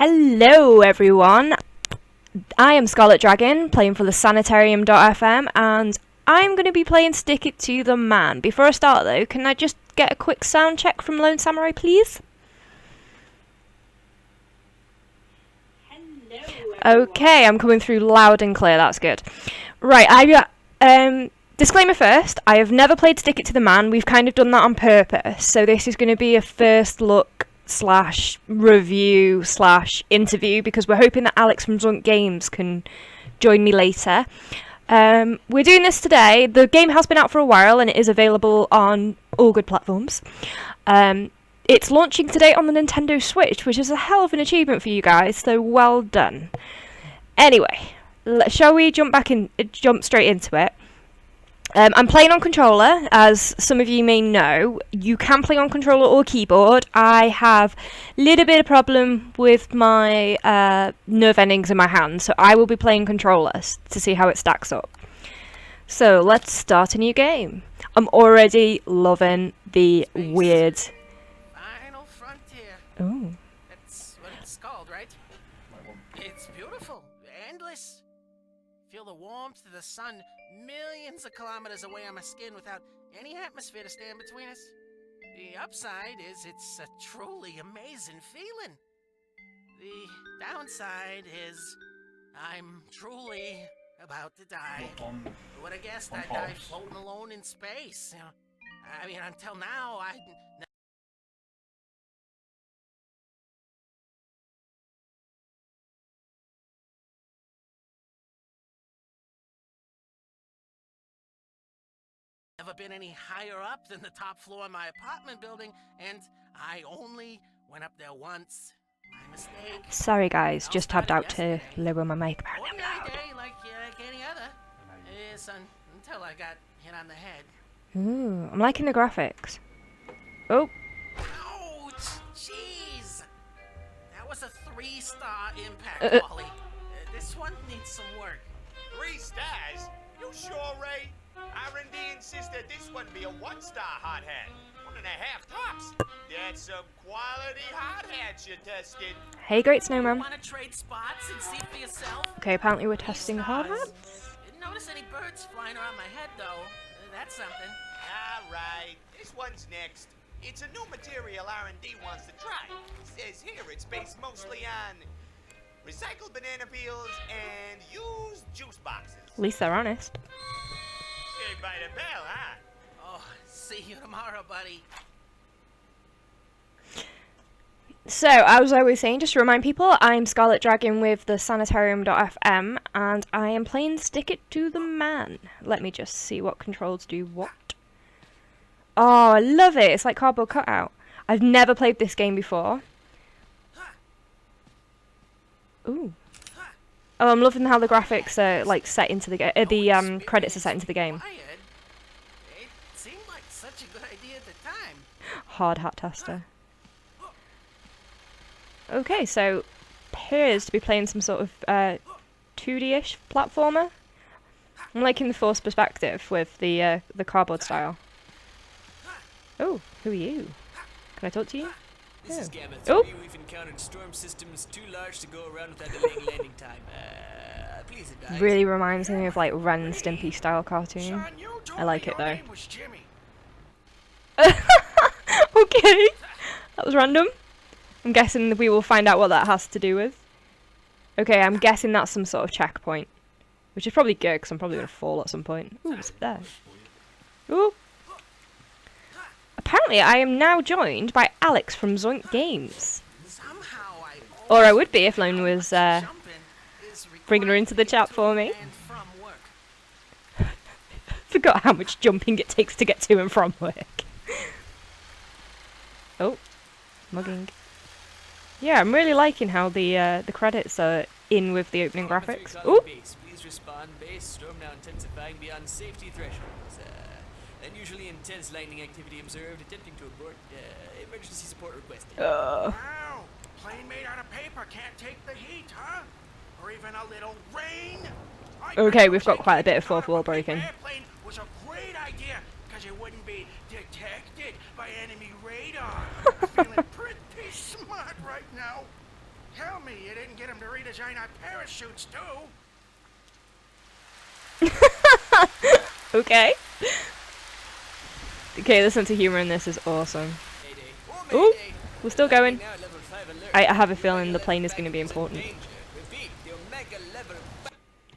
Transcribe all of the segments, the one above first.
Hello everyone, I am ScarletDragon, playing for the Sanitarium.FM, and I'm going to be playing Stick It to the Man. Before I start though, can I just get a quick sound check from Lone Samurai, please? Hello, okay, I'm coming through loud and clear, that's good. Right, disclaimer first, I have never played Stick It to the Man. We've kind of done that on purpose, so this is going to be a first look / review / interview, because we're hoping that Alex from Zoink Games can join me later. We're doing this today. The game has been out for a while and it is available on all good platforms. It's launching today on the Nintendo Switch, which is a hell of an achievement for you guys, so well done. Anyway, shall we jump straight into it? I'm playing on controller, as some of you may know. You can play on controller or keyboard. I have a little bit of problem with my nerve endings in my hand, so I will be playing controller to see how it stacks up. So let's start a new game. I'm already loving the weird... Final frontier. Ooh. That's what it's called, right? It's beautiful, endless. Feel the warmth of the sun millions of kilometers away on my skin without any atmosphere to stand between us. The upside is it's a truly amazing feeling. The downside is I'm truly about to die. Who would have guessed I'd die floating alone in space? You know, I mean, until now, I'd never been any higher up than the top floor of my apartment building, and I only went up there once. My mistake. Sorry guys, just tapped out to lower my mic. Ordinary day like any other. Yes, until I got hit on the head. Ooh, I'm liking the graphics. Oh. Ouch! Jeez! That was a 3-star impact, Wally. This one needs some work. 3 stars? You sure, Ray? R&D insisted this one be a 1-star hot hat. 1.5 tops. That's some quality hot hats you tested. Hey, Great Snowman. Want to trade spots and see for yourself? Okay, apparently we're testing hard hats. Didn't notice any birds flying around my head, though. That's something. All right, this one's next. It's a new material R&D wants to try. Says here it's based mostly on recycled banana peels and used juice boxes. At least they're honest. Saved by the bell, huh? Oh, see you tomorrow, buddy. So, as I was saying, just to remind people, I'm ScarletDragon with the Sanitarium.FM, and I am playing Stick It to the Man. Let me just see what controls do what. Oh, I love it! It's like cardboard cutout. I've never played this game before. Ooh. Oh, I'm loving how the graphics are like set into the game. The credits are set into the game. It seemed like such a good idea at the time. Hard hat tester. Okay, so appears to be playing some sort of 2D-ish platformer. I'm liking the forced perspective with the cardboard style. Oh, who are you? Can I talk to you? This is Gamma 3. Oh. We've encountered storm systems too large to go around without delaying landing time. Please advise. Really reminds me of like Ren and Stimpy style cartoon. I like it though. Okay, that was random. I'm guessing we will find out what that has to do with. Okay, I'm guessing that's some sort of checkpoint, which is probably good because I'm probably gonna fall at some point. Ooh, what's there? Ooh. Apparently, I am now joined by Alex from Zoink Games. Or I would be if Lone was bringing her into the chat for me. Forgot how much jumping it takes to get to and from work. Oh, mugging. Yeah, I'm really liking how the credits are in with the opening graphics. Ooh. Please respond. Base storm now intensifying beyond safety thresholds. Unusually intense lightning activity observed. Attempting to abort. Emergency support requested. Wow, plane made out of paper can't take the heat, huh? Or even a little rain? Okay, we've got quite a bit of fourth wall breaking. Airplane was a great idea because it wouldn't be detected by enemy radar. I'm feeling pretty smart right now. Tell me you didn't get him to redesign our parachutes too. Okay. Okay, the sense of humor in this is awesome. Mayday. Ooh, Mayday. we're still going. Now at level 5 alert. I have a feeling the plane is going to be important. Danger. Repeat, the Omega level.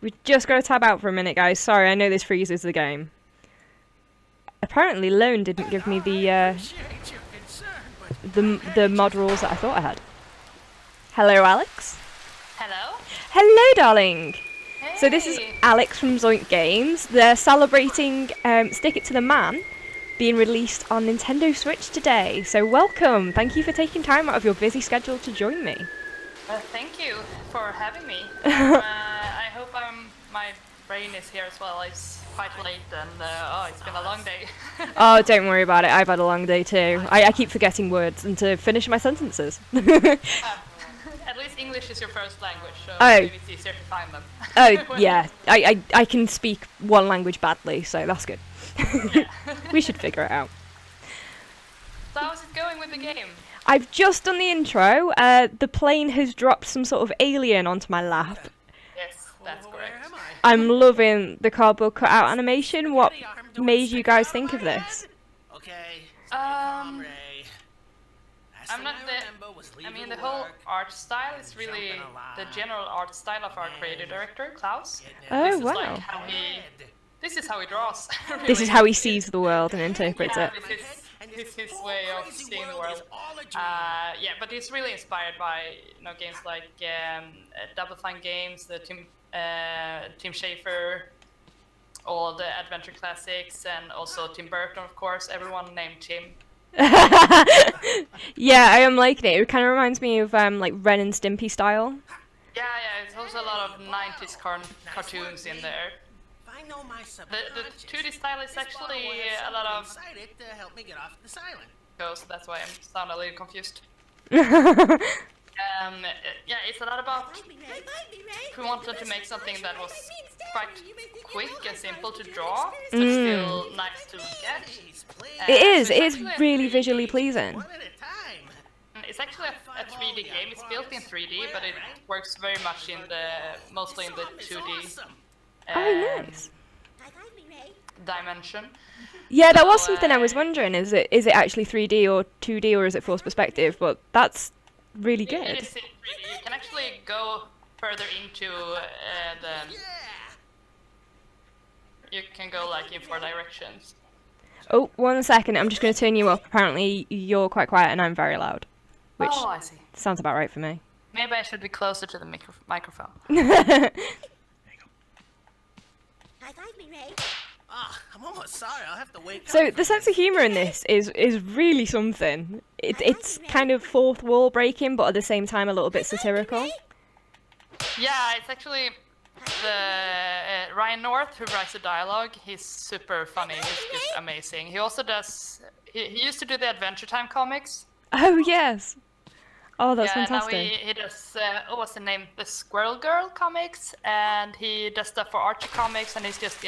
We just got to tab out for a minute, guys. Sorry, I know this freezes the game. Apparently, Lone didn't give me the Appreciate your concern, but the mod rules that I thought I had. Hello, Alex. Hello? Hello, darling. So this is Hey. Alex from Zoink Games. They're celebrating Stick It to the Man being released on Nintendo Switch today. So welcome. Thank you for taking time out of your busy schedule to join me. Well, thank you for having me. I hope my brain is here as well. It's quite late and it's been a long day. Oh, don't worry about it. I've had a long day too. I keep forgetting words and to finish my sentences. At least English is your first language, so Oh. maybe it's easier to find them. Oh, yeah. I can speak one language badly, so that's good. We should figure it out. So how's it going with the game? I've just done the intro. The plane has dropped some sort of alien onto my lap. Yes, that's where correct. am I? I'm loving the cardboard cutout animation. What made you guys think of this? Okay, stay calm, Um, Ray. Last I'm thing not I the. remember was I leaving mean, the whole work, art style is really jumping a lot, the general art style of our creative director, Klaus. getting Oh, This is wow. like how he. This is how he draws. This is really. how he sees the world and interprets Yeah, it. this is his way of seeing the world. Yeah, but it's really inspired by games like Double Fine Games, the Tim Schafer, all the adventure classics, and also Tim Burton, of course. Everyone named Tim. Yeah, I am liking it. It kind of reminds me of like Ren and Stimpy style. Yeah, it's also a lot of 90s cartoons in there. If I know my The 2D style is actually a lot of excited to help me get off this island. so that's why I'm sound a little confused. Yeah, it's a lot about if we wanted to make something that was quite quick and simple to draw, but still nice to look at. It is. So It it's is actually a really 3D visually pleasing. One at a time. It's actually a 3D game. It's built in 3D, but it works very much mostly in the 2D Oh, nice. dimension. Yeah, that was So, something I was wondering. Is it actually 3D or 2D or is it forced perspective? But that's really It good. is in 3D. You can actually go further into the. You can go like in 4 directions. Oh, 1 second. I'm just going to turn you up. Apparently, you're quite quiet and I'm very loud, which Oh, I see. sounds about right for me. Maybe I should be closer to the microphone. Ah, I'm almost sorry. I'll have to wake So up. the sense of humor in this is really something. It's kind of fourth wall breaking, but at the same time a little bit satirical. Yeah, it's actually the Ryan North who writes the dialogue. He's super funny. He's just amazing. He also does. He used to do the Adventure Time comics. Oh yes. Oh, that's Yeah, fantastic. now he does. What's the name? The Squirrel Girl comics, and he does stuff for Archie comics. And he's just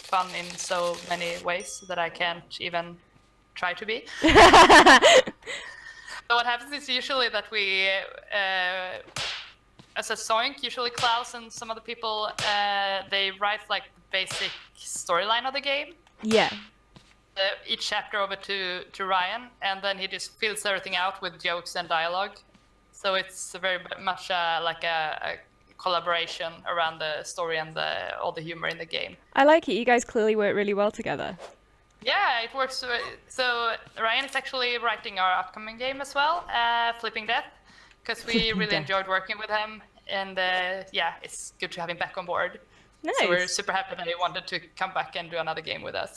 fun in so many ways that I can't even try to be. So what happens is usually that we, as a Zoink, usually Klaus and some other people, they write like the basic storyline of the game. Yeah. Each chapter over to Ryan, and then he just fills everything out with jokes and dialogue. So it's very much like a collaboration around the story and all the humor in the game. I like it. You guys clearly work really well together. Yeah, it works. So Ryan is actually writing our upcoming game as well, Flipping Death, because we Flipping really Death. enjoyed working with him, and yeah, it's good to have him back on board. Nice. So we're super happy that he wanted to come back and do another game with us.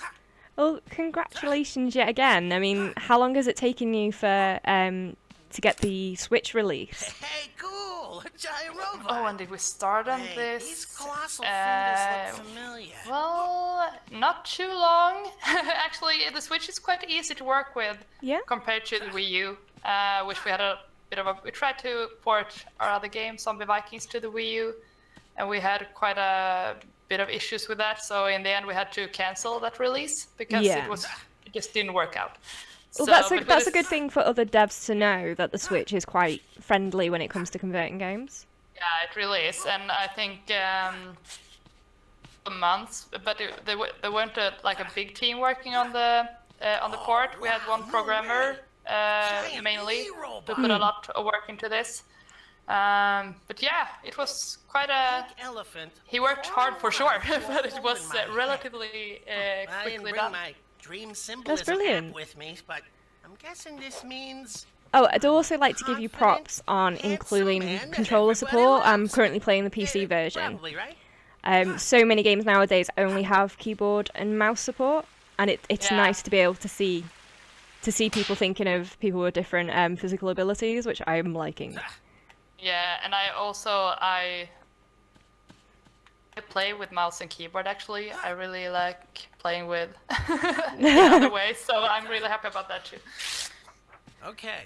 Well, congratulations yet again. I mean, how long has it taken you for to get the Switch release? Hey, cool! A giant robot. Oh, and did we start on Hey, these this? colossal fingers look familiar. Well, not too long. Actually, the Switch is quite easy to work with Yeah. compared to the Wii U, which we had a bit of a. We tried to port our other game, Zombie Vikings, to the Wii U, and we had quite a bit of issues with that. So in the end, we had to cancel that release because Yeah. it just didn't work out. Well, that's a good thing for other devs to know, that the Switch is quite friendly when it comes to converting games. Yeah, it really is, and I think for months, but there weren't like a big team working on the port. We had one programmer mainly who put a lot of work into this. But yeah, it was quite a. He worked hard for sure, but it was relatively quickly done. That's brilliant. With me, but I'm guessing this means. Oh, I'd also like to give you props on including controller support. I'm currently playing the PC version. So many games nowadays only have keyboard and mouse support, and it's nice to be able to see people thinking of people with different physical abilities, which I'm liking. Yeah, and I play with mouse and keyboard actually. I really like playing with the other way, so I'm really happy about that too. Okay.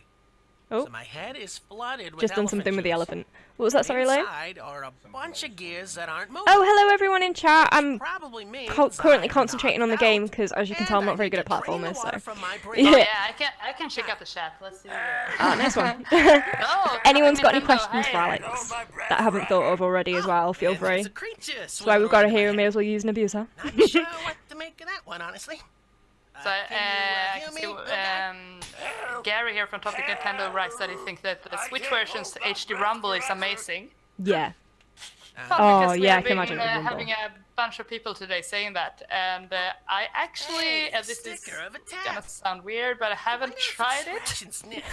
Oh. So my head is flooded with Just done something with the juice. elephant. What was that, sorry, Lane? Inside are a bunch of gears that aren't moving. Oh, hello everyone in chat. I'm Probably means currently I'm concentrating on the knocked game out, because, as you can and tell, I'm I not very need good at to drain the platformers. water So from my brain. Oh, yeah, I can check out the chat. Let's see. Ah, nice one. Oh, Anyone's got any Nintendo, questions hey. for Alex that I haven't thought of already as well? Feel And there's free. a creature That's why we've got a swimming hero. around May in as well use an abuser. my head. Not sure what to make of that one, honestly. So, Can I you can hear see, me? Okay. Gary here from Topic Nintendo writes that he thinks that the Switch version's HD Rumble is amazing. Yeah. Well, Oh, because we yeah, I have can been, imagine it would rumble. having a bunch of people today saying that, and I actually, Hey, this is sticker of a gonna tap. sound weird, but I haven't tried it. Scratch and sniff.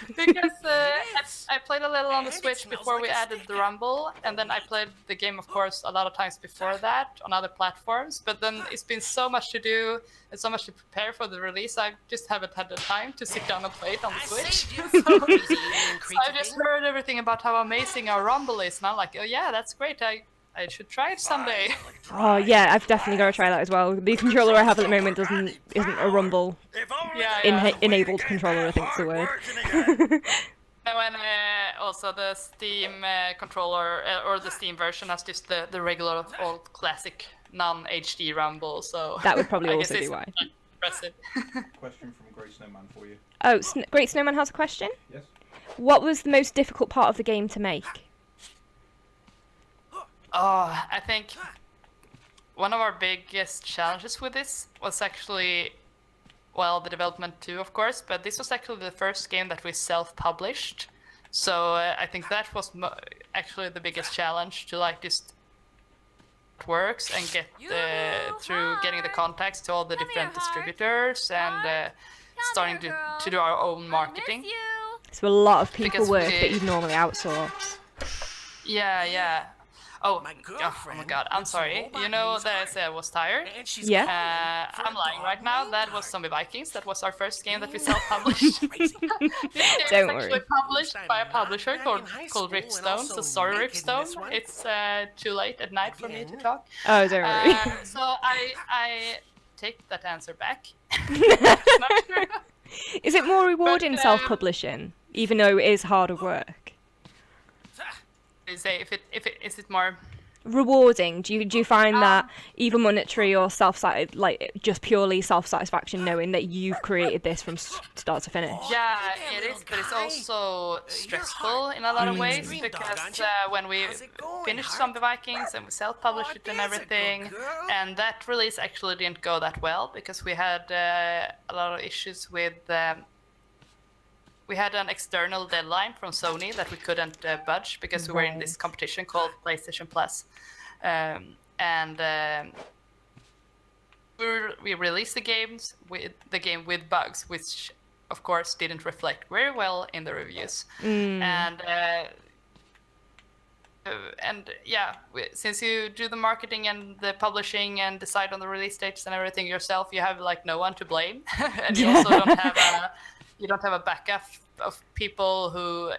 Because Yes. I played a little on the And it Switch smells before like we a added the sticker. Rumble, and then I played the game, of course, a lot of times before that on other platforms. But then it's been so much to do and so much to prepare for the release, I just haven't had the time to sit down and play it on the I Switch. saved you from easy eating So creature I just thing. heard everything about how amazing our Rumble is, and I'm like, oh yeah, that's great. I should try it someday. Oh yeah, I've definitely got to try that as well. The controller I have at the moment isn't a rumble Yeah. enabled controller. I think is the word. And also the Steam controller or the Steam version has just the regular old classic non-HD Rumble. So That would probably I guess also be it's why. not impressive. Question from Great Snowman for you. Oh, Great Snowman has a question. Yes? What was the most difficult part of the game to make? Oh, I think one of our biggest challenges with this was actually, well, the development too, of course, but this was actually the first game that we self-published. So I think that was actually the biggest challenge, to like just works and get through getting the contacts to all the different distributors and starting to do our own marketing. So a lot of people Because work we- that you'd normally outsource. Yeah. Oh my girlfriend god, I'm with some sorry. robot You know knees that I on said I was tired? And she's Yeah. crying I'm for a lying dog right now. named That was Tart. Zombie Vikings. That was our first game that we self-published. This game Don't is actually worry. published by a publisher Back in high called school and Riftstone. also So sorry, naked in Riftstone. this one. It's too late at night for me to Again. talk. Oh, don't worry. So I take that answer back. It's not true. Is it more rewarding But, self-publishing, even though it is harder work? You say if it is it more. Rewarding? Do you find that either monetary or like just purely self-satisfaction knowing that you've created this from start to finish? Yeah, Hey, it little is, but it's guy. also Your stressful heart. in a lot of Mm. ways Dream dog, because aren't you? when we How's it going, finished heart? Zombie Vikings and we self-published Oh, it and there's a good everything, girl. and that release actually didn't go that well because we had a lot of issues with. We had an external deadline from Sony that we couldn't budge because we were in this competition called PlayStation Plus, and we released the game with bugs, which of course didn't reflect very well in the reviews. And yeah, since you do the marketing and the publishing and decide on the release dates and everything yourself, you have like no one to blame, and you also don't have a backup of people who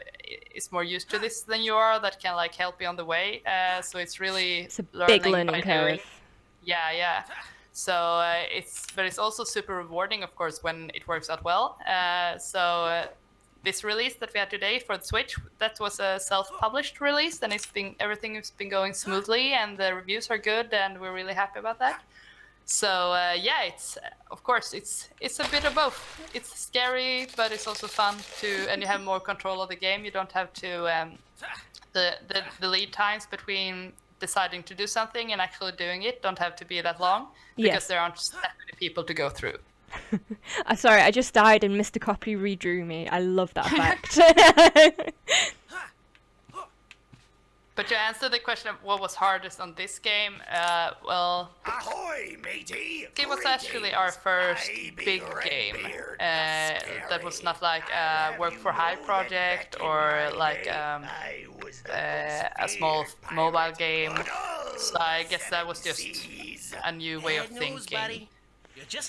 is more used to this than you are that can like help you on the way. So it's really It's a big learning by curve. doing. Yeah. So it's also super rewarding, of course, when it works out well. This release that we had today for the Switch, that was a self-published release, and everything has been going smoothly, and the reviews are good, and we're really happy about that. So yeah, it's of course it's a bit of both. It's scary, but it's also fun and you have more control of the game. You don't have to the lead times between deciding to do something and actually doing it don't have to be that long because there aren't that many people to go through. Sorry, I just died and Mr. Copy redrew me. I love that effect. But to answer the question of what was hardest on this game, well, Ahoy, matey! it was actually our first big game. That was not like a work for hire project or like a small mobile game. So I guess that was just a new way of thinking.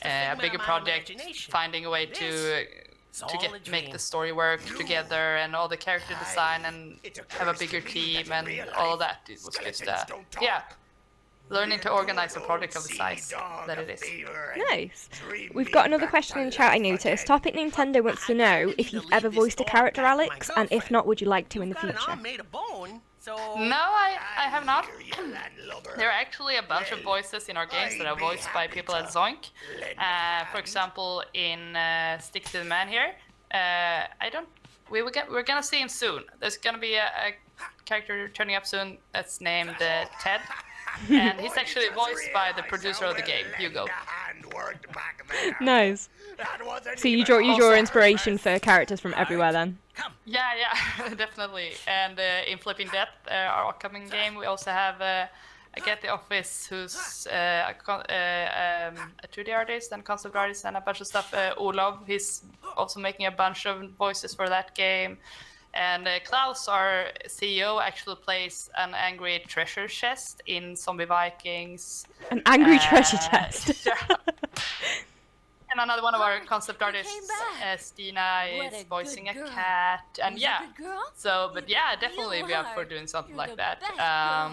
A bigger project, finding a way to make the story work together and all the character design and have a bigger team and all of that. It was just learning to organize a project of the size that it is. Nice. We've got another question in chat I noticed. Topic Nintendo wants to know if you've ever voiced a character, Alex, and if not, would you like to in the future? No, I have not. There are actually a bunch of voices in our games that are voiced by people at Zoink. For example, in Stick to the Man here, we're gonna see him soon. There's gonna be a character turning up soon that's named Ted, and he's actually voiced by the producer of the game, Hugo. Nice. So you draw inspiration for characters from everywhere then? Yeah, definitely. And in Flipping Death, our upcoming game, we also have a guy at the office who's a 2D artist and concept artist and a bunch of stuff. Olav, he's also making a bunch of voices for that game. And Klaus, our CEO, actually plays an angry treasure chest in Zombie Vikings. An angry treasure chest? Yeah. And another one of our concept artists, Stina, is voicing a cat, and but definitely be up for doing something like that.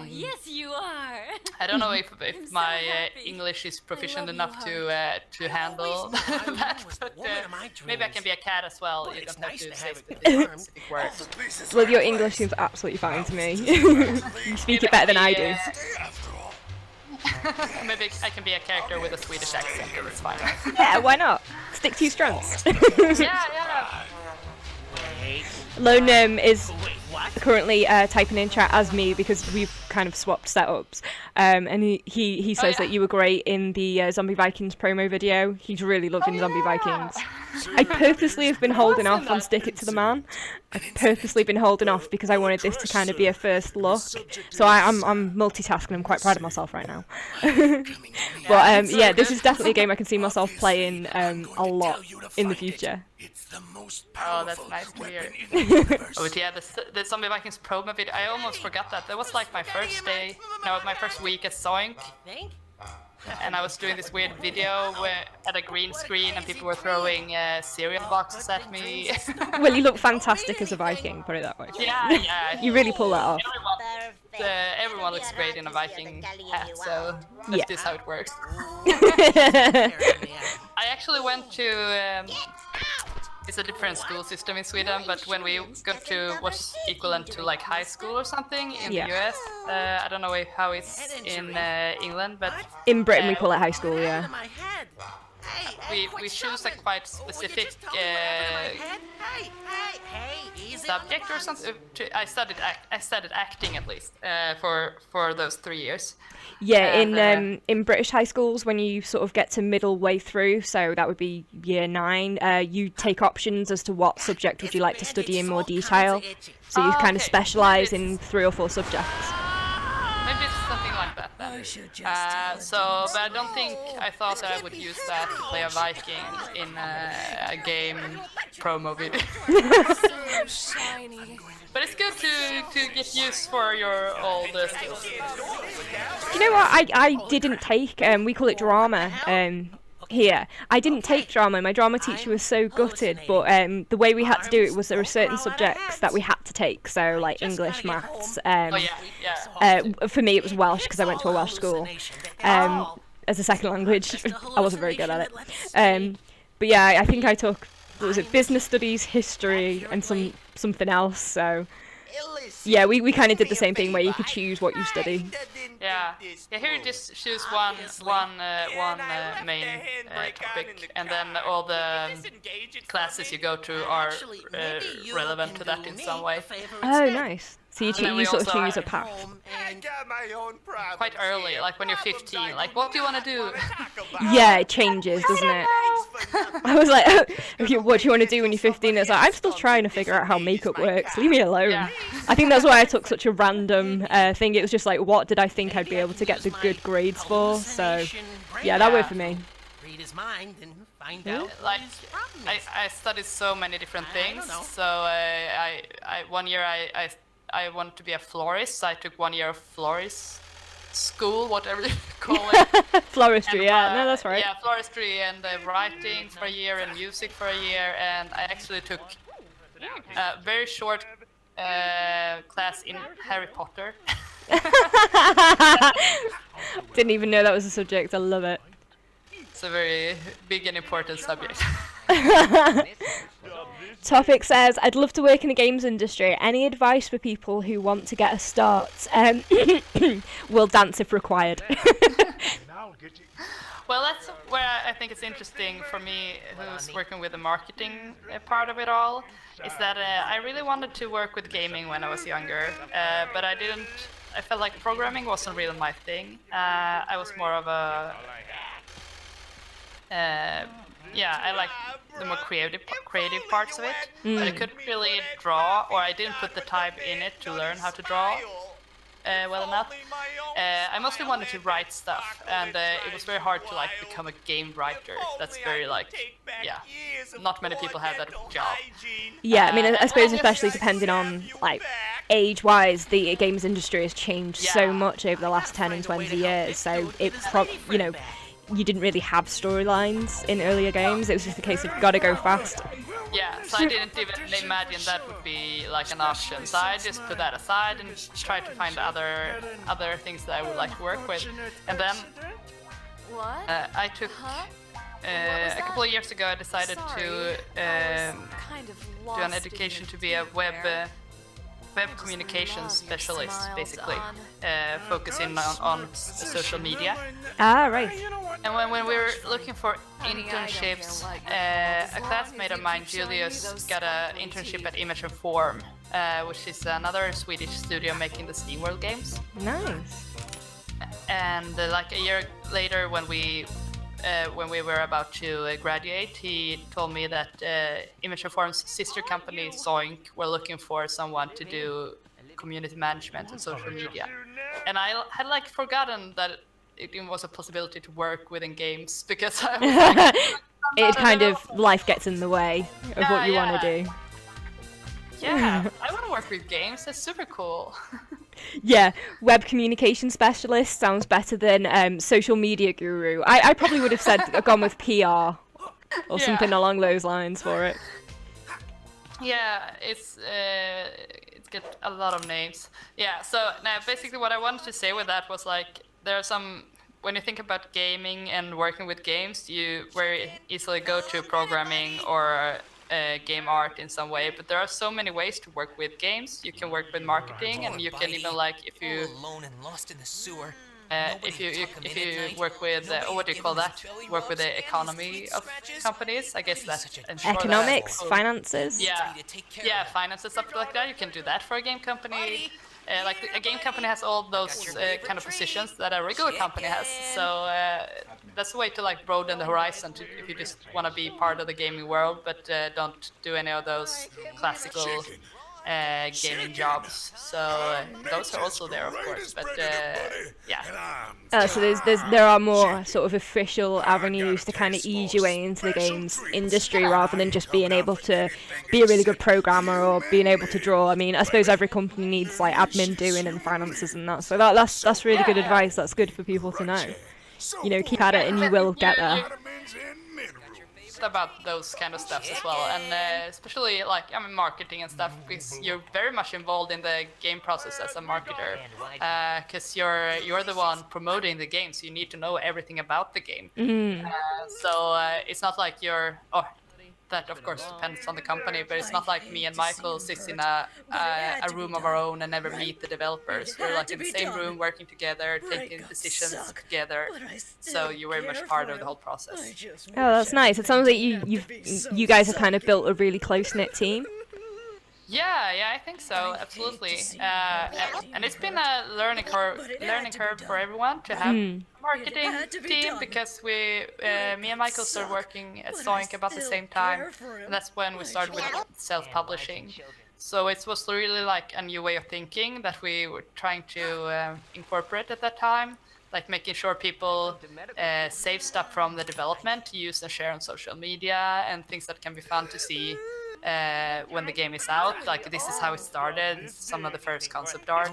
Yes, you are. I don't know if my English is proficient enough to handle that, but maybe I can be a cat as well. You don't have to say specific words. Well, your English seems absolutely fine to me. You speak it better than I do. Maybe I can be a character with a Swedish accent, and it's fine. Yeah, why not? Stick to your strengths. Yeah. Lone is currently typing in chat as me because we've kind of swapped setups. And he says that you were great in the Zombie Vikings promo video. He's really loving Zombie Vikings. I purposely have been holding off on Stick It to the Man. I've purposely been holding off because I wanted this to kind of be a first look. So I'm multitasking. I'm quite proud of myself right now. But this is definitely a game I can see myself playing a lot in the future. Oh, that's nice to hear. But yeah, the Zombie Vikings promo video, I almost forgot that. That was like my first week at Zoink. And I was doing this weird video at a green screen and people were throwing cereal boxes at me. Well, you look fantastic as a Viking, put it that way. Yeah. You really pull that off. Everyone looks great in a Viking hat, so that's just how it works. I actually went to... it's a different school system in Sweden, but when we got to what's equivalent to like high school or something in the US, I don't know how it's in England, but in Britain we call it high school, yeah. We choose a quite specific subject or something. I studied acting at least for those 3 years. Yeah, in British high schools, when you sort of get to middle way through, so that would be year 9, you take options as to what subject would you like to study in more detail. So you kind of specialise in 3 or 4 subjects. Maybe it's something like that then. But I don't think I thought that I would use that to play a Viking in a game promo video. But it's good to get used for your old skills. You know what? I didn't take, we call it drama here. I didn't take drama. My drama teacher was so gutted, but the way we had to do it was there were certain subjects that we had to take, so like English, maths. For me it was Welsh because I went to a Welsh school as a second language. I wasn't very good at it. But yeah, I think I took, what was it, business studies, history, and something else, so Yeah, we kind of did the same thing where you could choose what you study. Yeah. Here you just choose one main topic, and then all the classes you go to are relevant to that in some way. Oh, nice. So then we you sort of also choose a path. Quite early, like when you're 15, like what do you want to do? Yeah, it changes, doesn't it? I was like, okay, what do you want to do when you're 15? It's like, I'm still trying to figure out how makeup works. Leave me alone. Yeah. I think that's why I took such a random thing. It was just like, what did I think I'd be able to get the good grades for? So, yeah, that worked for me. Read his mind and find out. Like, I studied so many different things. So I one year I wanted to be a florist. So I took 1 year of florist school, whatever you call it. Floristry, And, yeah, no, that's right. Yeah, floristry and writing for a year and music for a year, and I actually took a very short class in Harry Potter. Didn't even know that was a subject. I love it. It's a very big and important subject. Topic says, I'd love to work in the games industry. Any advice for people who want to get a start? We'll dance if required. Well, that's where I think it's interesting for me, who's working with the marketing part of it all, is that I really wanted to work with gaming when I was younger, but I felt like programming wasn't really my thing. I was more of a... I like the more creative parts of it, but I couldn't really draw, or I didn't put the time in it to learn how to draw well enough. I mostly wanted to write stuff, and it was very hard to like become a game writer. That's very not many people have that job. Yeah, I mean, I suppose especially depending on like age-wise, the games industry has changed so much over the last 10 and 20 years. So you didn't really have storylines in earlier games. It was just a case of gotta go fast. Yeah, so I didn't even imagine that would be like an option. So I just put that aside and tried to find other things that I would like to work with. And then I took a couple of years ago I decided to do an education to be a web communications specialist, basically, focusing on social media. Ah, right. And when we were looking for internships, a classmate of mine, Julius, got an internship at Image and Form, which is another Swedish studio making the SteamWorld games. Nice. And like a year later, when we were about to graduate, he told me that Image and Form's sister company, Zoink, were looking for someone to do community management and social media. And I had like forgotten that it was a possibility to work within games, because I was like, it kind of, life gets in the way of what you want to do. Yeah, I want to work with games. That's super cool. Yeah, web communication specialist sounds better than social media guru. I probably would have gone with PR or something along those lines for it. Yeah, it's got a lot of names. Yeah, so now basically what I wanted to say with that was like, there are some, when you think about gaming and working with games, you very easily go to programming or game art in some way, but there are so many ways to work with games. You can work with marketing, and you can even like if you work with what do you call that? Work with the economy of companies. I guess that's economics, finances. Yeah, finances, stuff like that. You can do that for a game company. Like a game company has all those kind of positions that a regular company has. So that's a way to like broaden the horizon if you just want to be part of the gaming world, but don't do any of those classical gaming jobs. So those are also there, of course. But so there are more sort of official avenues to kind of ease your way into the games industry, rather than just being able to be a really good programmer or being able to draw. I mean, I suppose every company needs like admin doing and finances and that. So that's really good advice. That's good for people to know. You know, keep at it and you will get there. About those kind of stuff as well, and especially like marketing and stuff, because you're very much involved in the game process as a marketer, because you're the one promoting the game, so you need to know everything about the game. So it's not like you're that of course depends on the company, but it's not like me and Michael sits in a room of our own and never meet the developers. We're like in the same room working together, taking decisions together. So you're very much part of the whole process. Oh, that's nice. It sounds like you guys have kind of built a really close-knit team. Yeah, I think so, absolutely. And it's been a learning curve for everyone to have a marketing team, because me and Michael started working at Zoink about the same time, and that's when we started with self-publishing. So it was really like a new way of thinking that we were trying to incorporate at that time, like making sure people save stuff from the development to use and share on social media, and things that can be fun to see when the game is out. Like, this is how it started, some of the first concept art,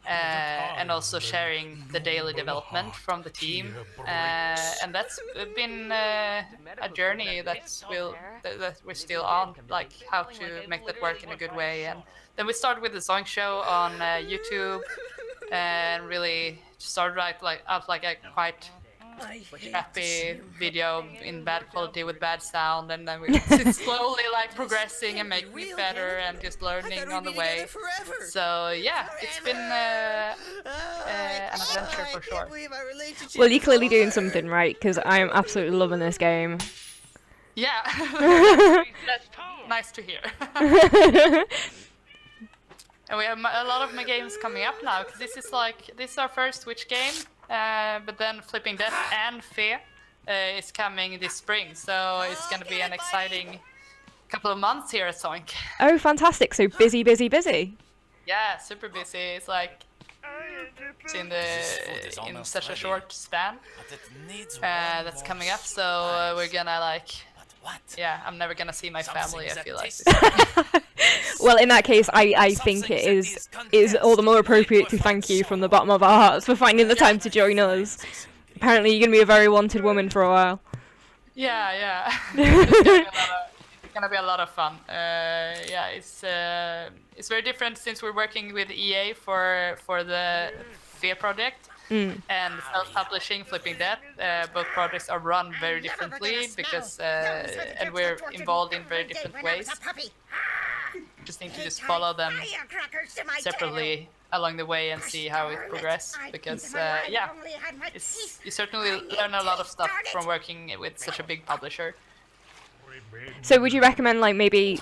and also sharing the daily development from the team, and that's been a journey that we're still on, like how to make that work in a good way. And then we started with the Zoink show on YouTube, and really started out like a quite crappy video in bad quality with bad sound, and then we slowly like progressing and making it better and just learning on the way. So yeah, it's been an adventure for sure. Well, you're clearly doing something right, because I'm absolutely loving this game. Yeah, that's nice to hear. And we have a lot of my games coming up now, because this is our first Switch game. But then Flipping Death and Fe is coming this spring, so it's going to be an exciting couple of months here at Zoink. Oh, fantastic! So busy. Yeah, super busy. It's like it's in such a short span that's coming up. So we're gonna I'm never gonna see my family, I feel like. Well, in that case, I think it is all the more appropriate to thank you from the bottom of our hearts for finding the time to join us. Apparently, you're going to be a very wanted woman for a while. Yeah. It's gonna be a lot of fun. It's very different since we're working with EA for the Fear project. And self-publishing Flipping Death. Both projects are run very differently because and we're involved in very different ways. Just need to just follow them separately along the way and see how it progresses, because you certainly learn a lot of stuff from working with such a big publisher. So would you recommend like maybe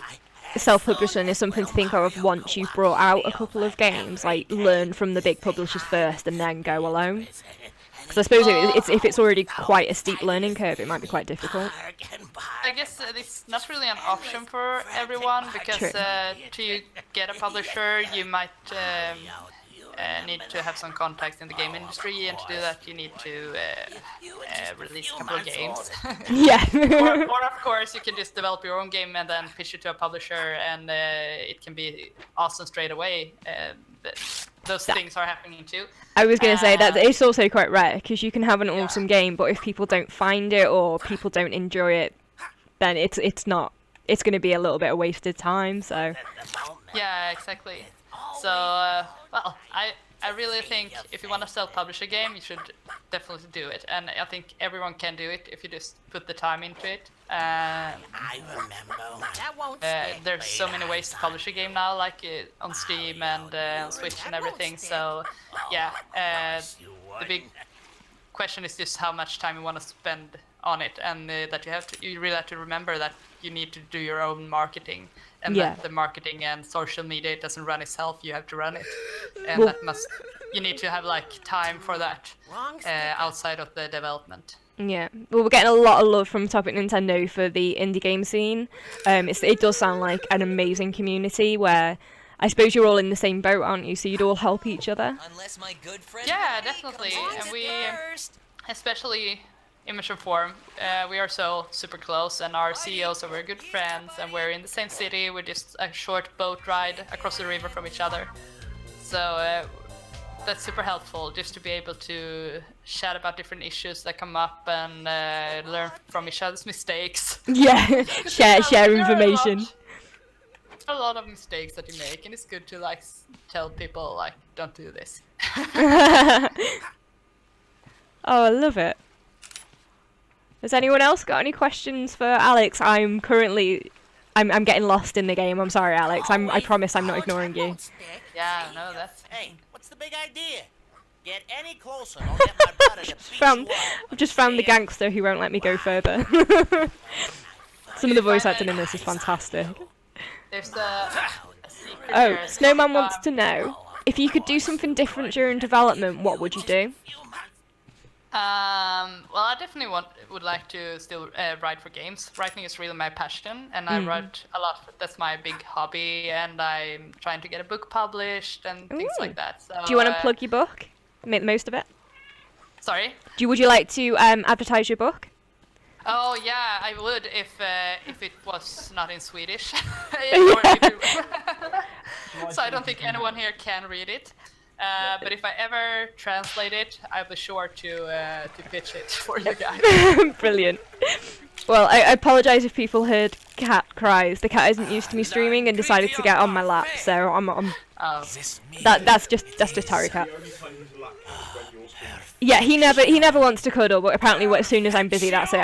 self-publishing is something to think of once you've brought out a couple of games, like learn from the big publishers first and then go alone? Because I suppose if it's already quite a steep learning curve, it might be quite difficult. I guess it's not really an option for everyone, because to get a publisher, you might need to have some contacts in the game industry, and to do that, you need to release a couple of games. Yeah. or of course, you can just develop your own game and then pitch it to a publisher, and it can be awesome straight away. Those things are happening too. I was going to say that it's also quite rare, because you can have an awesome game, but if people don't find it or people don't enjoy it, then it's going to be a little bit of wasted time. So yeah, exactly. So well, I really think if you want to self-publish a game, you should definitely do it, and I think everyone can do it if you just put the time into it. I remember. There's so many ways to publish a game now, like on Steam and on Switch and everything. So yeah, the big question is just how much time you want to spend on it, and that you really have to remember that you need to do your own marketing, and that the marketing and social media, it doesn't run itself, you have to run it, and you need to have like time for that outside of the development. Yeah, well, we're getting a lot of love from Topic Nintendo for the indie game scene. It does sound like an amazing community where I suppose you're all in the same boat, aren't you? So you'd all help each other. Yeah, definitely. And we, especially in Mission Form, we are so super close, and our CEOs are very good friends, and we're in the same city. We're just a short boat ride across the river from each other. So that's super helpful, just to be able to chat about different issues that come up and learn from each other's mistakes. Yeah, share information. A lot of mistakes that you make, and it's good to like tell people like, don't do this. Oh, I love it. Has anyone else got any questions for Alex? I'm getting lost in the game. I'm sorry, Alex. I promise I'm not ignoring you. Yeah, no, that's. Hey, what's the big idea? Get any closer, I'll get my brother to beat you up. I've just found the gangster who won't let me go further. Some of the voice acting in this is fantastic. There's a secret Oh, here. Snowman wants to know, if you could do something different during development, what would you do? Well, I definitely would like to still write for games. Writing is really my passion, and I write a lot. That's my big hobby, and I'm trying to get a book published and things like that. So, Do you want to plug your book? Make the most of it? Sorry? Would you like to advertise your book? Oh yeah, I would if it was not in Swedish. So I don't think anyone here can read it. But if I ever translate it, I'll be sure to pitch it for you guys. Brilliant. Well, I apologise if people heard cat cries. The cat isn't used to me streaming and decided to get on my lap, so I'm that's just Harry Cat. Yeah, he never wants to cuddle, but apparently as soon as I'm busy, that's it.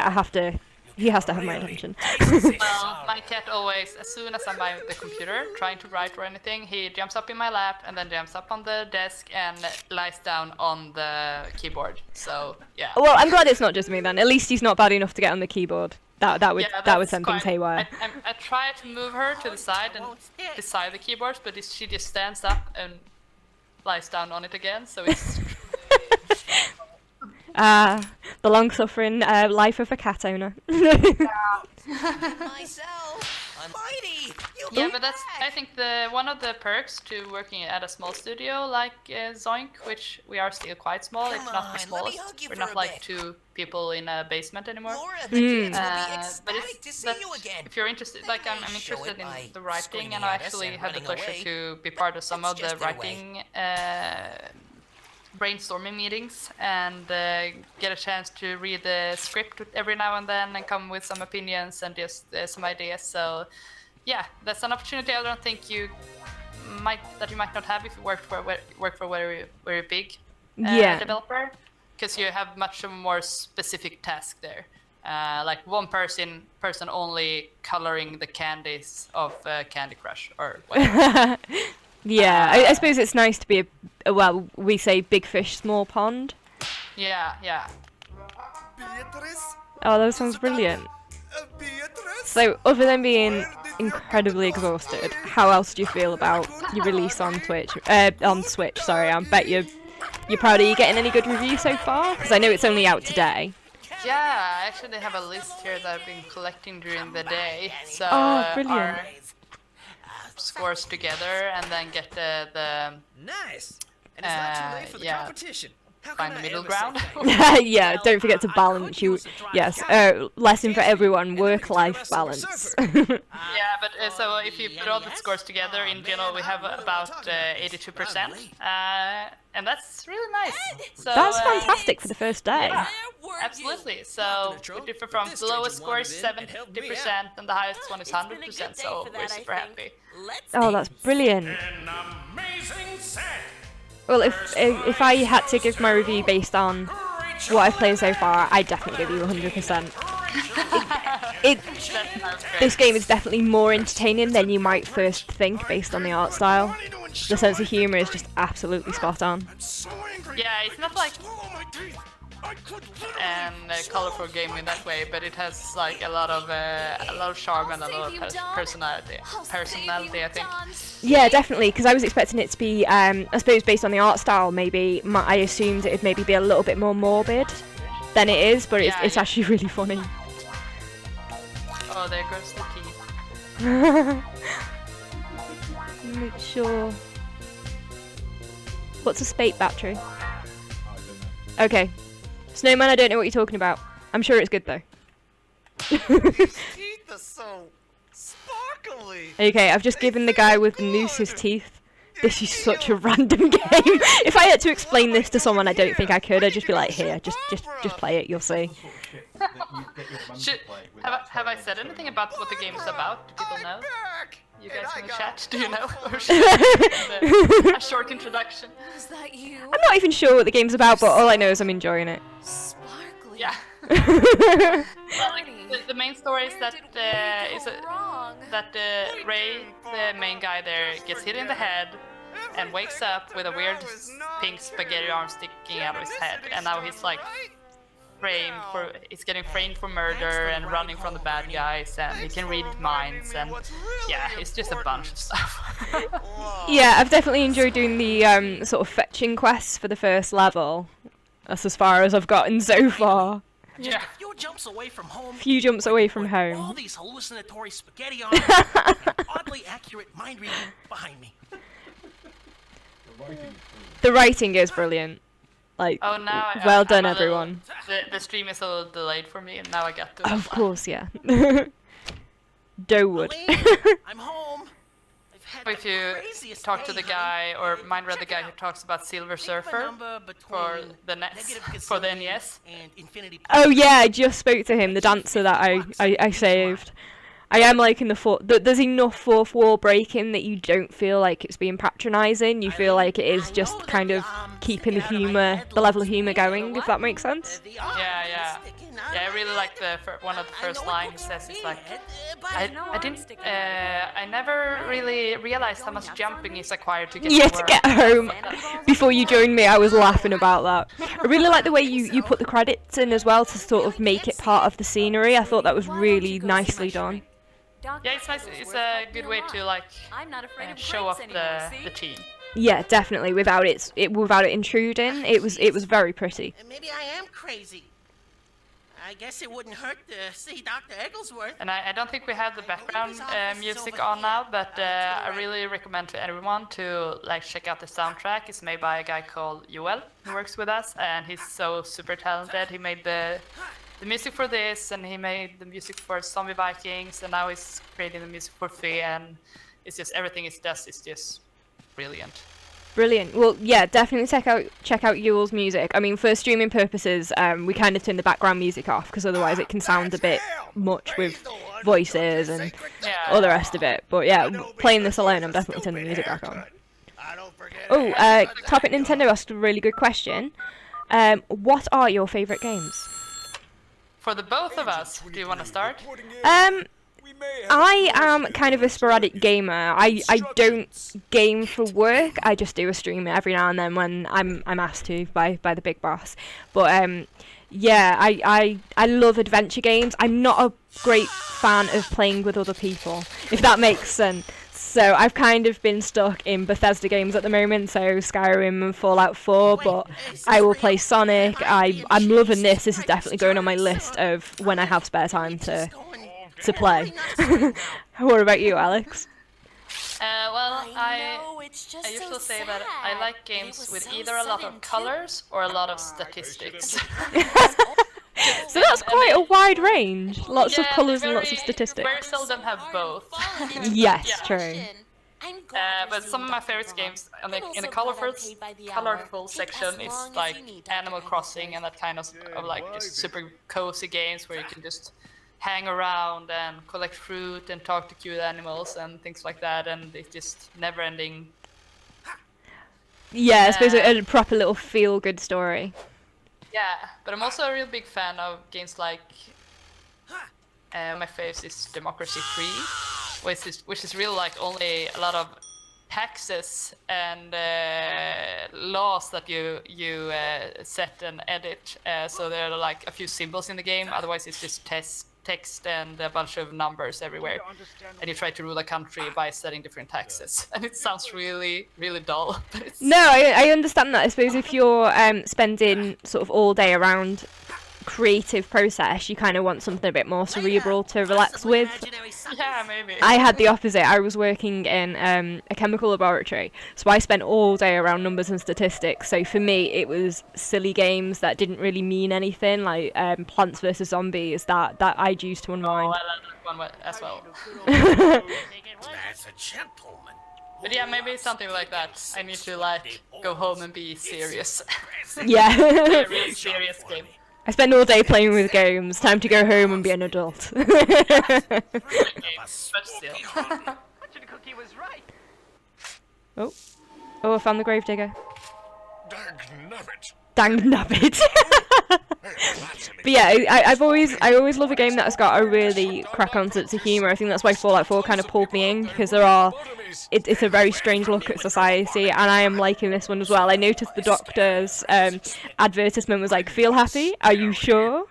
He has to have my attention. Well, my cat always, as soon as I'm by the computer trying to write or anything, he jumps up in my lap and then jumps up on the desk and lies down on the keyboard. So yeah. Well, I'm glad it's not just me then. At least he's not bad enough to get on the keyboard. That would send things haywire. I try to move her to the side and beside the keyboards, but she just stands up and lies down on it again. So it's. The long-suffering life of a cat owner. Myself, I'm mighty. Yeah, but I think one of the perks to working at a small studio like Zoink, which we are still quite small. It's not the smallest. We're not like 2 people in a basement anymore. But if you're interested, like I'm interested in the writing, and I actually have the pleasure to be part of some of the writing brainstorming meetings and get a chance to read the script every now and then and come with some opinions and just some ideas. So yeah, that's an opportunity I don't think you might not have if you work for a very big developer, because you have much more specific task there. Like one person only coloring the candies of Candy Crush or whatever. Yeah, I suppose it's nice to be we say big fish, small pond. Yeah. Oh, that sounds brilliant. So, other than being incredibly exhausted, how else do you feel about your release on Switch? Sorry, I bet you're proud. Are you getting any good reviews so far? Because I know it's only out today. Yeah, I actually have a list here that I've been collecting during the day. So brilliant. Scores together and then get the Nice. And it's not too late for the competition. Find the middle ground. Yeah, don't forget to balance lesson for everyone, work-life balance. Yeah, but so if you put all the scores together, in general we have about 82%, and that's really nice. So, that's fantastic for the first day. Yeah, absolutely. So we differ from the lowest score is 70% and the highest one is 100%, so we're super happy. Oh, that's brilliant. An amazing set. Well, if I had to give my review based on what I've played so far, I'd definitely give you 100%. This game is definitely more entertaining than you might first think based on the art style. The sense of humour is just absolutely spot on. Yeah, it's not like a colorful game in that way, but it has like a lot of charm and a lot of personality, I think. Yeah, definitely, because I was expecting it to be, I suppose based on the art style, maybe, I assumed it'd maybe be a little bit more morbid than it is, but it's actually really funny. Oh, there goes the key. Make sure. What's a spate battery? Okay. Snowman, I don't know what you're talking about. I'm sure it's good though. His teeth are so sparkly. Okay, I've just given the guy with the noose his teeth. This is such a random game. If I had to explain this to someone, I don't think I could. I'd just be like, here, just play it. You'll see. Have I said anything about what the game is about? Do people know? You guys in the chat, do you know? A short introduction. Is that you? I'm not even sure what the game's about, but all I know is I'm enjoying it. Sparkly. Yeah. Well, like, the main story is that Ray, the main guy there, gets hit in the head and wakes up with a weird pink spaghetti arm sticking out of his head, and now he's like he's getting framed for murder and running from the bad guys, and he can read minds, and yeah, it's just a bunch of stuff. Yeah, I've definitely enjoyed doing the sort of fetching quests for the first level. That's as far as I've gotten so far. Just a few jumps away from home. Few jumps away from All home. these hallucinatory spaghetti arms, oddly accurate mind reading behind me. The writing is brilliant. Like, Oh, now well done, I'm a little- everyone. The stream is a little delayed for me, and now I got to. Of course, yeah. Doewood. Elaine, I'm home. I've had If the you craziest talk to day, the guy, or honey. mind read the Check guy it who out. talks about Silver Pick the Surfer number for between the NES, negative for the gazillion NES. and infinity Oh yeah, I just spoke to him, the dancer that I saved. I am liking there's enough fourth wall breaking that you don't feel like it's being patronising. You feel like it is just kind of keeping the level of humour going, if that makes sense. Yeah. I really like one of the first lines he says. It's like, I never really realized how much jumping is required to get Yeah, to to work. get home. Before you joined me, I was laughing about that. I really like the way you put the credits in as well to sort of make it part of the scenery. I thought that was really nicely done. Yeah, it's nice. It's a good way to like show off the team. Yeah, definitely. Without it intruding, it was very pretty. Maybe I am crazy. I guess it wouldn't hurt to see Dr. Egglesworth. And I don't think we have the background music on now, but I really recommend to everyone to like check out the soundtrack. It's made by a guy called Joel, who works with us, and he's so super talented. He made the music for this, and he made the music for Zombie Vikings, and now he's creating the music for Fe, and it's just everything he does is just brilliant. Brilliant. Well, yeah, definitely check out Yule's music. I mean, for streaming purposes, we kind of turn the background music off because otherwise it can sound a bit much with voices and all the rest of it. But yeah, playing this alone, I'm definitely turning the music back on. Oh, Topic Nintendo asked a really good question. What are your favourite games? For the both of us, do you want to start? I am kind of a sporadic gamer. I don't game for work. I just do a stream every now and then when I'm asked to by the big boss. But yeah, I love adventure games. I'm not a great fan of playing with other people, if that makes sense. So I've kind of been stuck in Bethesda games at the moment, so Skyrim and Fallout 4, but I will play Sonic. I'm loving this. This is definitely going on my list of when I have spare time to play. What about you, Alex? Well, I usually say that I like games with either a lot of colors or a lot of statistics. So that's quite a wide range. Lots of Yeah, colours and very- lots of statistics. Very seldom have both. Yes, Yeah. true. But some of my favorite games in the colorful section is like Animal Crossing and that kind of like just super cozy games where you can just hang around and collect fruit and talk to cute animals and things like that, and it's just never ending. Yeah, I suppose a proper little feel-good story. Yeah, but I'm also a real big fan of games like my favorite is Democracy 3, which is really like only a lot of taxes and laws that you set and edit. So there are like a few symbols in the game. Otherwise, it's just text and a bunch of numbers everywhere. And you try to rule a country by setting different taxes. And it sounds really, really dull. But it's... No, I understand that. I suppose if you're spending sort of all day around creative process, you kind of want something a bit more cerebral to relax with. Yeah, maybe. I had the opposite. I was working in a chemical laboratory, so I spent all day around numbers and statistics. So for me, it was silly games that didn't really mean anything, like Plants vs Zombies, that I'd use to unwind. Oh, I like that one as well. That's a gentleman. But yeah, maybe something like that. I need to like go home and be serious. Yeah. A really serious game. I spend all day playing with games. Time to go home and be an adult. But still. Oh, I found the gravedigger. Dang nabbit. Dang nabbit. But yeah, I always love a game that has got a really crack-on sense of humour. I think that's why Fallout 4 kind of pulled me in, because it's a very strange look at society, and I am liking this one as well. I noticed the Doctor's advertisement was like, "Feel happy? Are you sure?"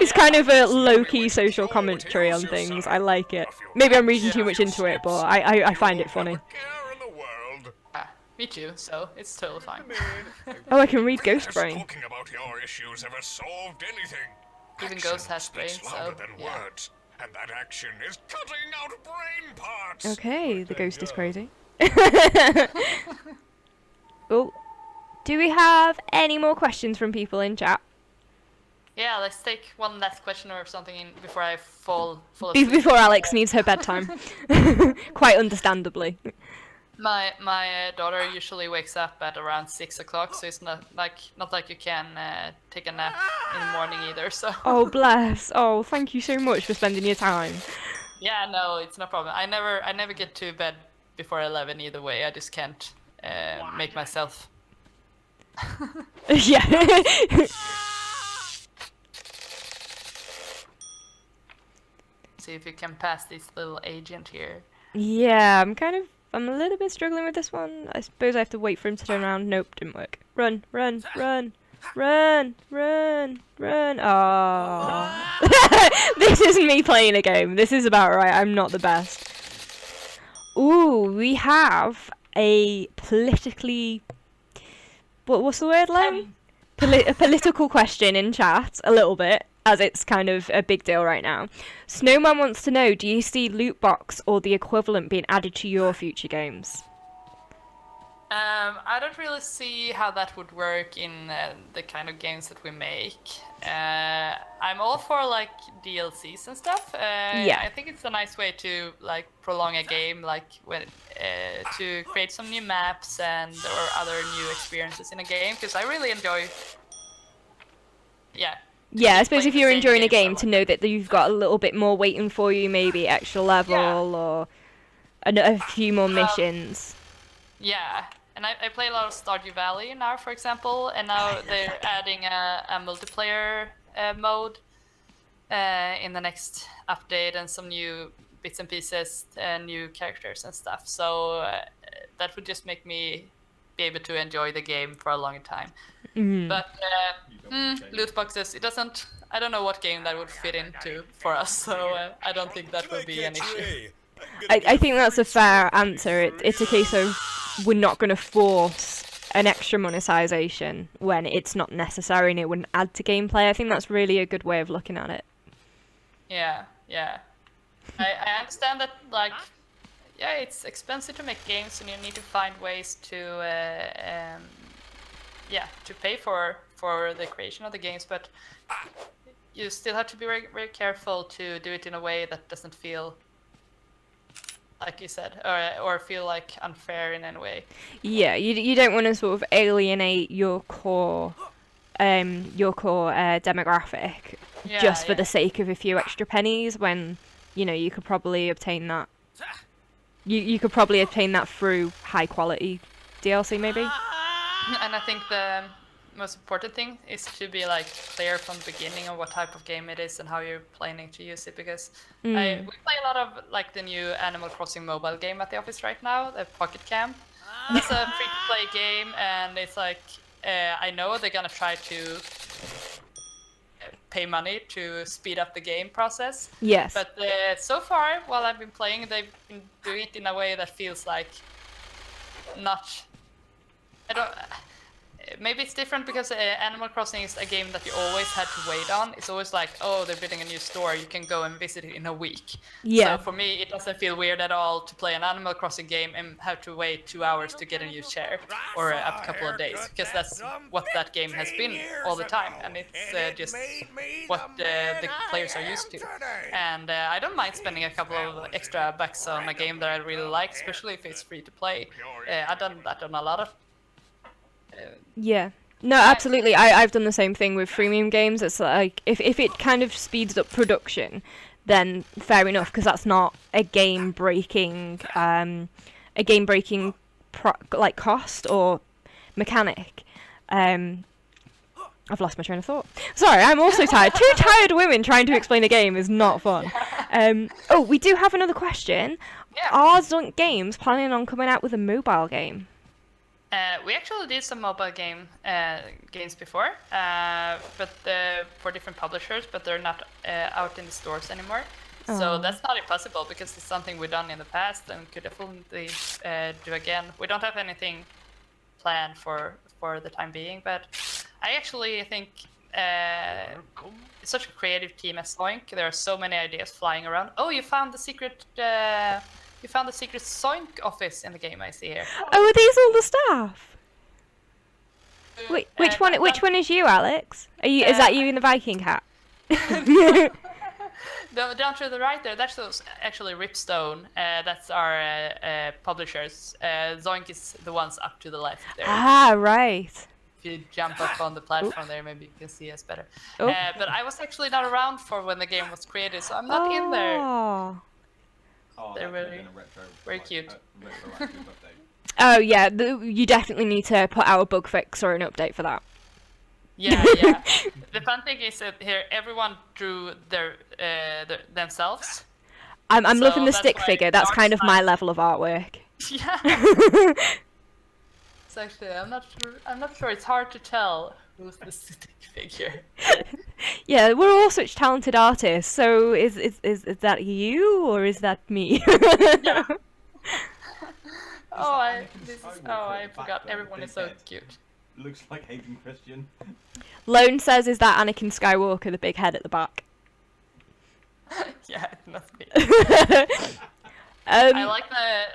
It's kind of a low-key social commentary on things. I like it. Maybe I'm reading too much into it, but I find it funny. Me too, so it's totally fine. Oh, I can read Ghost Brain. Talking about your issues ever solved anything? Even Ghost has brains, so yeah. Words, and that action is cutting out brain parts. Okay, the ghost is crazy. Oh, do we have any more questions from people in chat? Yeah, let's take one last question or something before I fall asleep. Before Alex needs her bedtime. Quite understandably. My daughter usually wakes up at around 6 o'clock, so it's not like you can take a nap in the morning either. So. Oh bless! Oh, thank you so much for spending your time. Yeah, no, it's no problem. I never get to bed before 11 either way. I just can't make myself. Yeah. See if you can pass this little agent here. Yeah, I'm a little bit struggling with this one. I suppose I have to wait for him to turn around. Nope, didn't work. Run, run, run, run, run, run. Oh. This isn't me playing a game. This is about right. I'm not the best. Ooh, we have a politically... What's the word, Len? A political question in chat, a little bit, as it's kind of a big deal right now. Snowman wants to know, do you see loot box or the equivalent being added to your future games? I don't really see how that would work in the kind of games that we make. I'm all for like DLCs and stuff. Yeah. I think it's a nice way to like prolong a game, like to create some new maps and or other new experiences in a game. Because I really enjoy. Yeah, I suppose if you're enjoying a game, to know that you've got a little bit more waiting for you, maybe extra level or a few more missions. Yeah, and I play a lot of Stardew Valley now, for example, and now they're adding a multiplayer mode in the next update and some new bits and pieces and new characters and stuff. So that would just make me be able to enjoy the game for a long time. Mm-hmm. But loot boxes, I don't know what game that would fit into for us, so I don't think that would be an issue. I think that's a fair answer. It's a case of we're not going to force an extra monetization when it's not necessary and it wouldn't add to gameplay. I think that's really a good way of looking at it. Yeah. I understand that, like, yeah, it's expensive to make games and you need to find ways to pay for the creation of the games, but you still have to be very, very careful to do it in a way that doesn't feel, like you said, or feel like unfair in any way. Yeah, you don't want to sort of alienate your core demographic just for the sake of a few extra pennies when, you know, you could probably obtain that. You could probably obtain that through high quality DLC maybe. And I think the most important thing is to be like clear from the beginning on what type of game it is and how you're planning to use it, because we play a lot of like the new Animal Crossing mobile game at the office right now, the Pocket Camp. It's a free-to-play game, and it's like I know they're gonna try to pay money to speed up the game process. Yes. But so far, while I've been playing, they've been doing it in a way that feels like not. Maybe it's different because Animal Crossing is a game that you always had to wait on. It's always like, oh, they're building a new store, you can go and visit it in a week. Yeah. So for me, it doesn't feel weird at all to play an Animal Crossing game and have to wait 2 hours to get a new chair or a couple of days, because that's what that game has been all the time, and it's just what the players are used to. And I don't mind spending a couple of extra bucks on a game that I really like, especially if it's free to play. I've done that on a lot of yeah. No, absolutely. I've done the same thing with freemium games. It's like if it kind of speeds up production, then fair enough, because that's not a game breaking like cost or mechanic. I've lost my train of thought. Sorry, I'm also tired. Two tired women trying to explain a game is not fun. Oh, we do have another question. Yeah. Are Zoink Games planning on coming out with a mobile game? We actually did some mobile games before, but for different publishers, but they're not out in the stores anymore. So that's not impossible because it's something we've done in the past and could definitely do again. We don't have anything planned for the time being, but I actually think it's such a creative team as Zoink. There are so many ideas flying around. Oh, you found the secret. You found the secret Zoink office in the game. I see here. Oh, are these all the staff? Wait, which one? Which one is you, Alex? Are you? Is that you in the Viking hat? Down to the right there, that's actually Ripstone. That's our publishers. Zoink is the ones up to the left there. Ah, right. If you jump up on the platform there, maybe you can see us better. Oh. But I was actually not around for when the game was created, so I'm not in there. Oh. They're very cute. Oh yeah, you definitely need to put out a bug fix or an update for that. Yeah. The fun thing is that here everyone drew themselves. I'm So loving the that's stick why figure. That's art kind of my style- level of artwork. Yeah. It's actually I'm not sure. It's hard to tell who's the stick figure. Yeah, we're all such talented artists. So is that you or is that me? Yeah. I forgot. Everyone is so cute. Looks like Hayden Christian. Lone says, "Is that Anakin Skywalker, the big head at the back?" Yeah, it must be. I I like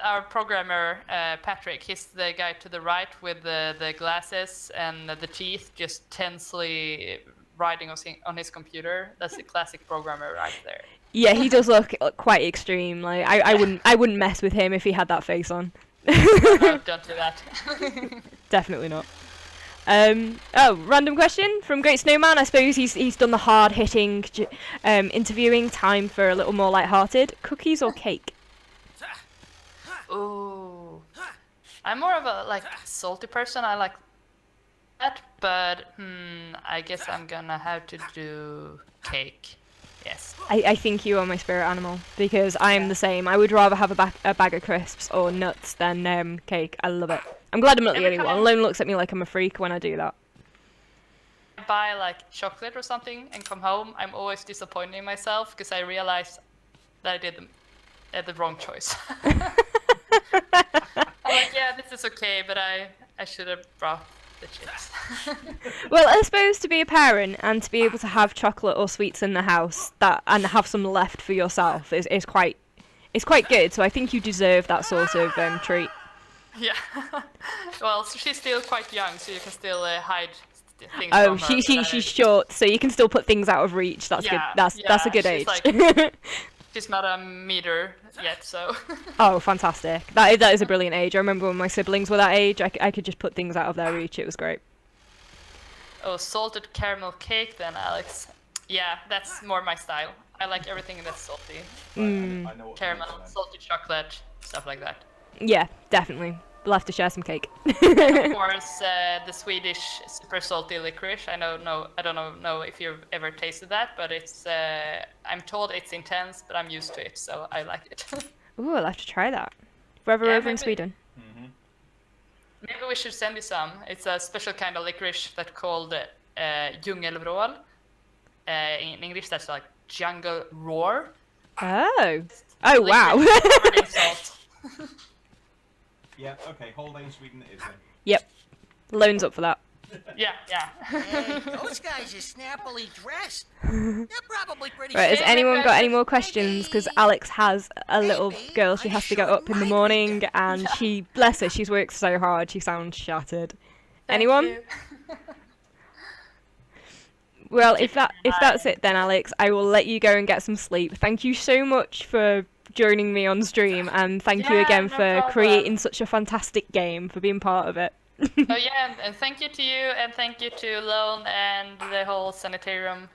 our programmer Patrick. He's the guy to the right with the glasses and the teeth, just tensely writing on his computer. That's the classic programmer right there. Yeah, he does look quite extreme. Like I wouldn't mess with him if he had that face on. No, don't do that. Definitely not. Random question from Great Snowman. I suppose he's done the hard hitting interviewing. Time for a little more lighthearted. Cookies or cake? Ooh, I'm more of a salty person. I like that, but I guess I'm gonna have to do cake. Yes. I think you are my spirit animal because I am the same. I would rather have a bag of crisps or nuts than cake. I love it. I'm glad I'm not the only one. Lone looks at me like I'm a freak when I do that. I buy chocolate or something and come home. I'm always disappointed in myself because I realize that I did the wrong choice. I'm like, yeah, this is okay, but I should have brought the chips. Well, I suppose to be a parent and to be able to have chocolate or sweets in the house and have some left for yourself is quite good. So I think you deserve that sort of treat. Yeah. Well, she's still quite young, so you can still hide things Oh, from her. she's short, so you can still put things out of reach. That's good. That's a good age. She's not a meter yet, so. Oh, fantastic! That is a brilliant age. I remember when my siblings were that age. I could just put things out of their reach. It was great. Oh, salted caramel cake then, Alex. Yeah, that's more my style. I like everything that's salty. I know what Caramel, to make then. salted chocolate, stuff like that. Yeah, definitely. We'll have to share some cake. Of course, the Swedish super salty licorice. I don't know if you've ever tasted that, but it's. I'm told it's intense, but I'm used to it, so I like it. Ooh, I'll have to try that. Forever over in Sweden. Maybe we should send you some. It's a special kind of licorice that's called djungelvrål. In English, that's like jungle roar. Oh. Oh, wow. Covered in salt. Yeah, okay, holiday in Sweden it is then. Yep. Lone's up for that. Yeah. Hey, those guys are snappily dressed. They're probably pretty. Right, has Sure. anyone got any more questions? Because Alex has a little girl. She has to get up in the morning, and she, bless her, she's worked so hard. She sounds shattered. Anyone? you. Well, if that's it, then Alex, I will let you go and get some sleep. Thank you so much for joining me on stream, and thank you Yeah, again no for problem. creating such a fantastic game, for being part of it. Oh yeah, and thank you to you, and thank you to Lone and the whole Sanitarium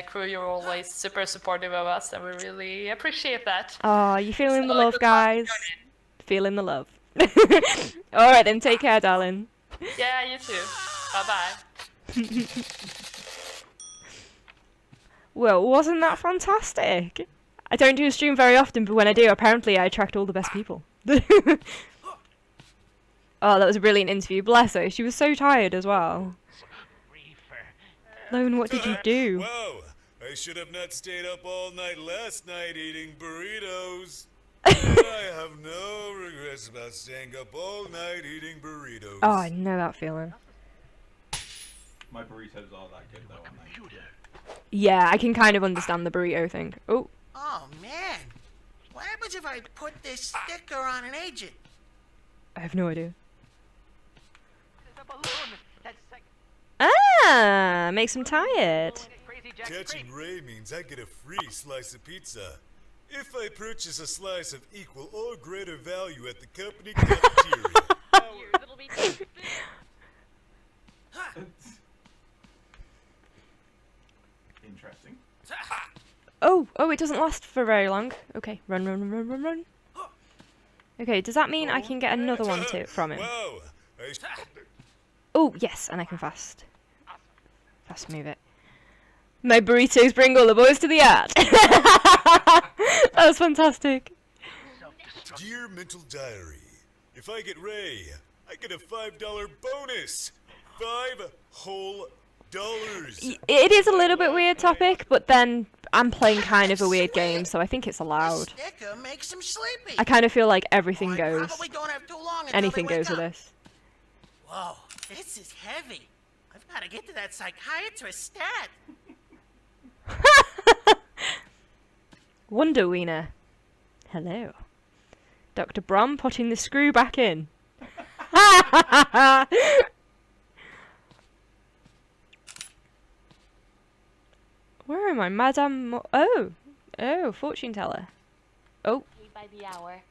crew. You're always super supportive of us, and we really appreciate that. Oh, you feeling the So, love, good luck guys? joining. Feeling the love. All right, then. Take care, darling. Yeah, you too. Bye bye. Well, wasn't that fantastic? I don't do a stream very often, but when I do, apparently I attract all the best people. Oh, that was a brilliant interview. Bless her. She was so tired as well. Lone, what did you do? Wow, I should have not stayed up all night last night eating burritos. I have no regrets about staying up all night eating burritos. Oh, I know that feeling. My burritos are that good though, aren't they? Yeah, I can kind of understand the burrito thing. Oh. Oh man, what happens if I put this sticker on an agent? I have no idea. Ah, makes him tired. Catching Ray means I get a free slice of pizza. If I purchase a slice of equal or greater value at the company cafeteria. Interesting. Oh, it doesn't last for very long. Okay, run. Okay, does that mean I can get another one from him? Wow, Oh, yes, and I can fast move it. My burritos bring all the boys to the yard. That was fantastic. Dear mental diary, if I get Ray, I get a $5 bonus. $5 whole dollars. It is a little bit weird topic, but then I'm playing kind of a weird game, so I think it's allowed. This sticker makes him sleepy. I kind of feel like everything I goes. probably don't have too long until Anything they wake goes with up. this. Whoa, this is heavy. I've got to get to that psychiatrist stat. Wonder Wiener. Hello. Dr. Brom putting the screw back in. Where am I? Madame Oh, fortune teller. Oh. By the hour.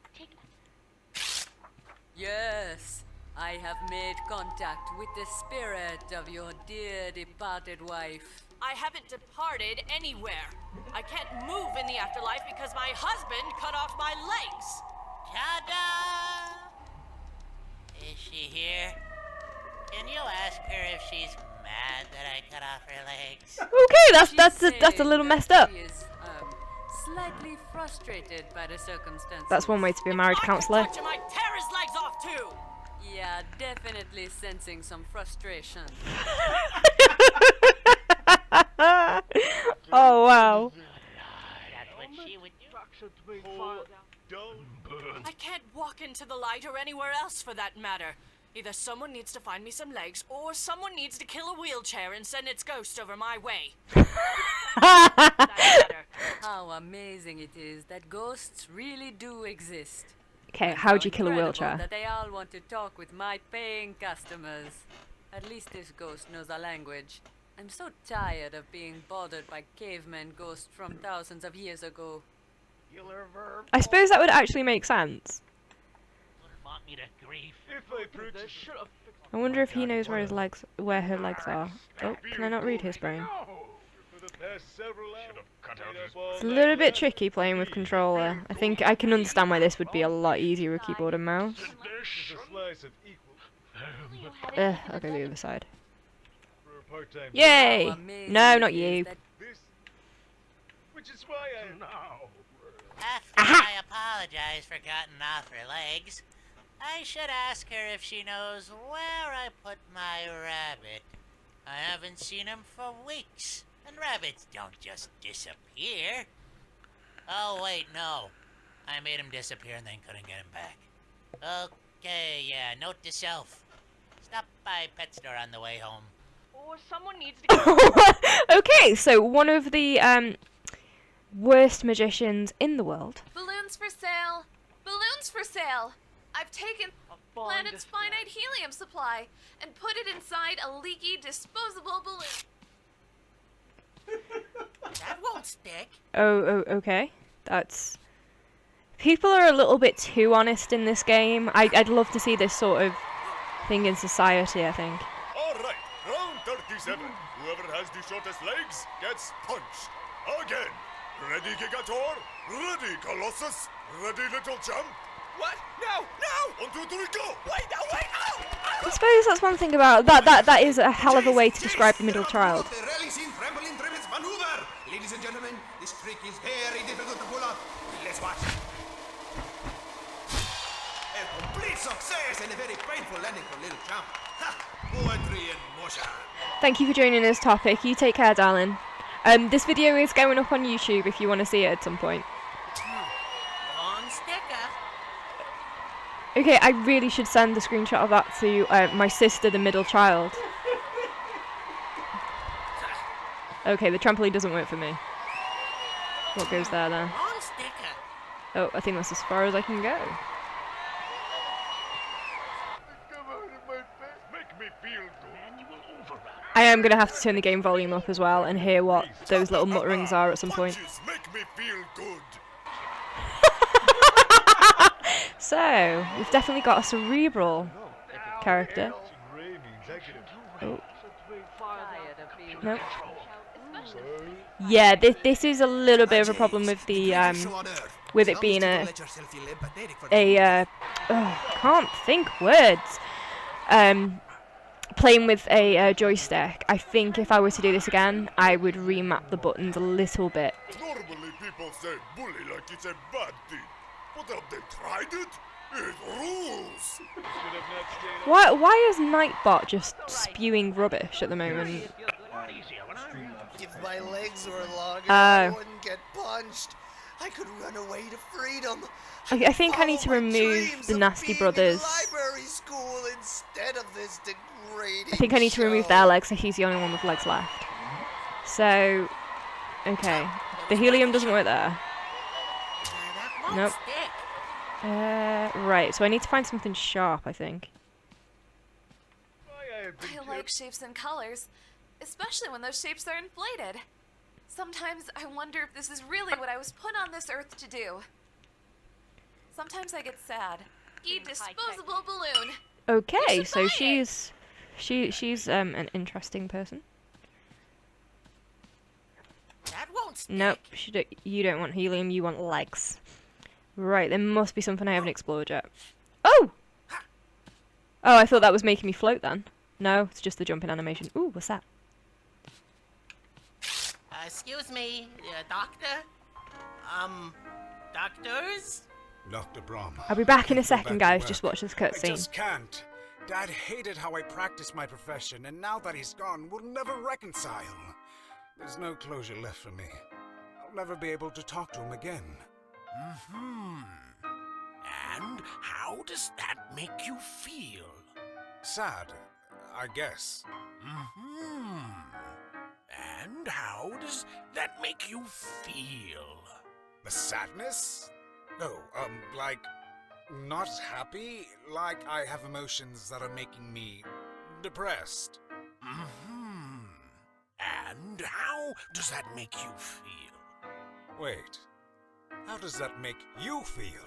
Yes, I have made contact with the spirit of your dear departed wife. I haven't departed anywhere. I can't move in the afterlife because my husband cut off my legs. Ta-da! Is she here? Can you ask her if she's mad that I cut off her legs? Okay, that's a little messed up. She is, slightly frustrated by the circumstances. That's one way to be a marriage counsellor. I might tear his legs off too. Yeah, definitely sensing some frustration. Oh, wow. That's what she would do. I can't walk into the light or anywhere else for that matter. Either someone needs to find me some legs, or someone needs to kill a wheelchair and send its ghost over my way. How amazing it is that ghosts really do exist. Okay, And how'd how you kill a incredible wheelchair? That they all want to talk with my paying customers. At least this ghost knows our language. I'm so tired of being bothered by cavemen ghosts from thousands of years ago. I suppose that would actually make sense. Want me to grief? I wonder if he knows where her legs are. Oh, can I not read his brain? It's a little bit tricky playing with controller. I think I can understand why this would be a lot easier with keyboard and mouse. I'll go the other side. Yay! No, not you. Which is why After I apologize for cutting off her legs, I should ask her if she knows where I put my rabbit. I haven't seen him for weeks, and rabbits don't just disappear. Oh, wait, no. I made him disappear and then couldn't get him back. Okay, yeah, note to self. Stop by pet store on the way home. Or someone needs to Okay, so one of the worst magicians in the world. Balloons for sale! Balloons for sale! I've taken planet's finite helium supply and put it inside a leaky disposable balloon. That won't stick. Oh, okay. That's... People are a little bit too honest in this game. I'd love to see this sort of thing in society, I think. Alright, round 37. Whoever has the shortest legs gets punched. Again. Ready, Gigator? Ready, Colossus? Ready, Little Champ? What? No! No! 1, 2, 3, go! Wait, no, wait, no! It's suppose that's one thing about that is a hell of a way to describe the middle child. Ladies and gentlemen, this trick is very difficult to pull off. Let's watch. A complete success and a very painful landing for little champ. Ha! Poetry in motion. Thank you for joining this topic. You take care, darling. This video is going up on YouTube if you want to see it at some point. Long sticker. Okay, I really should send the screenshot of that to my sister, the middle child. Okay, the trampoline doesn't work for me. What goes there then? Long sticker. Oh, I think that's as far as I can go. I am going to have to turn the game volume up as well and hear what those little mutterings are at some point. Make me feel good. So, we've definitely got a cerebral character. Oh. Nope. Yeah, this is a little bit of a problem with the with it being can't think words. Playing with a joystick. I think if I were to do this again, I would remap the buttons a little bit. Normally people say bully like it's a bad thing, but have they tried it? It rules. Why is Nightbot just spewing rubbish at the moment? If my legs were longer, I wouldn't get punched. I could run away to freedom. I think I need to remove the Nasty Brothers. Library school instead of this degrading I think I need to remove their legs, so he's the only one with legs left. So, okay. The helium doesn't work there. Nope. Right, so I need to find something sharp, I think. I like shapes and colors, especially when those shapes are inflated. Sometimes I wonder if this is really what I was put on this earth to do. Sometimes I get sad. Disposable balloon. Okay, so she's an interesting person. That won't stick. Nope, you don't want helium, you want legs. Right, there must be something I haven't explored yet. Oh! Oh, I thought that was making me float then. No, it's just the jumping animation. Ooh, what's that? Excuse me, doctor? Doctors? Dr. Brom. I'll be back in a second, guys. Just watch this I cutscene. just can't. Dad hated how I practiced my profession, and now that he's gone, we'll never reconcile. There's no closure left for me. I'll never be able to talk to him again. And how does that make you feel? Sad, I guess. And how does that make you feel? The sadness? Oh, like, not happy? Like I have emotions that are making me depressed. And how does that make you feel? Wait, how does that make you feel?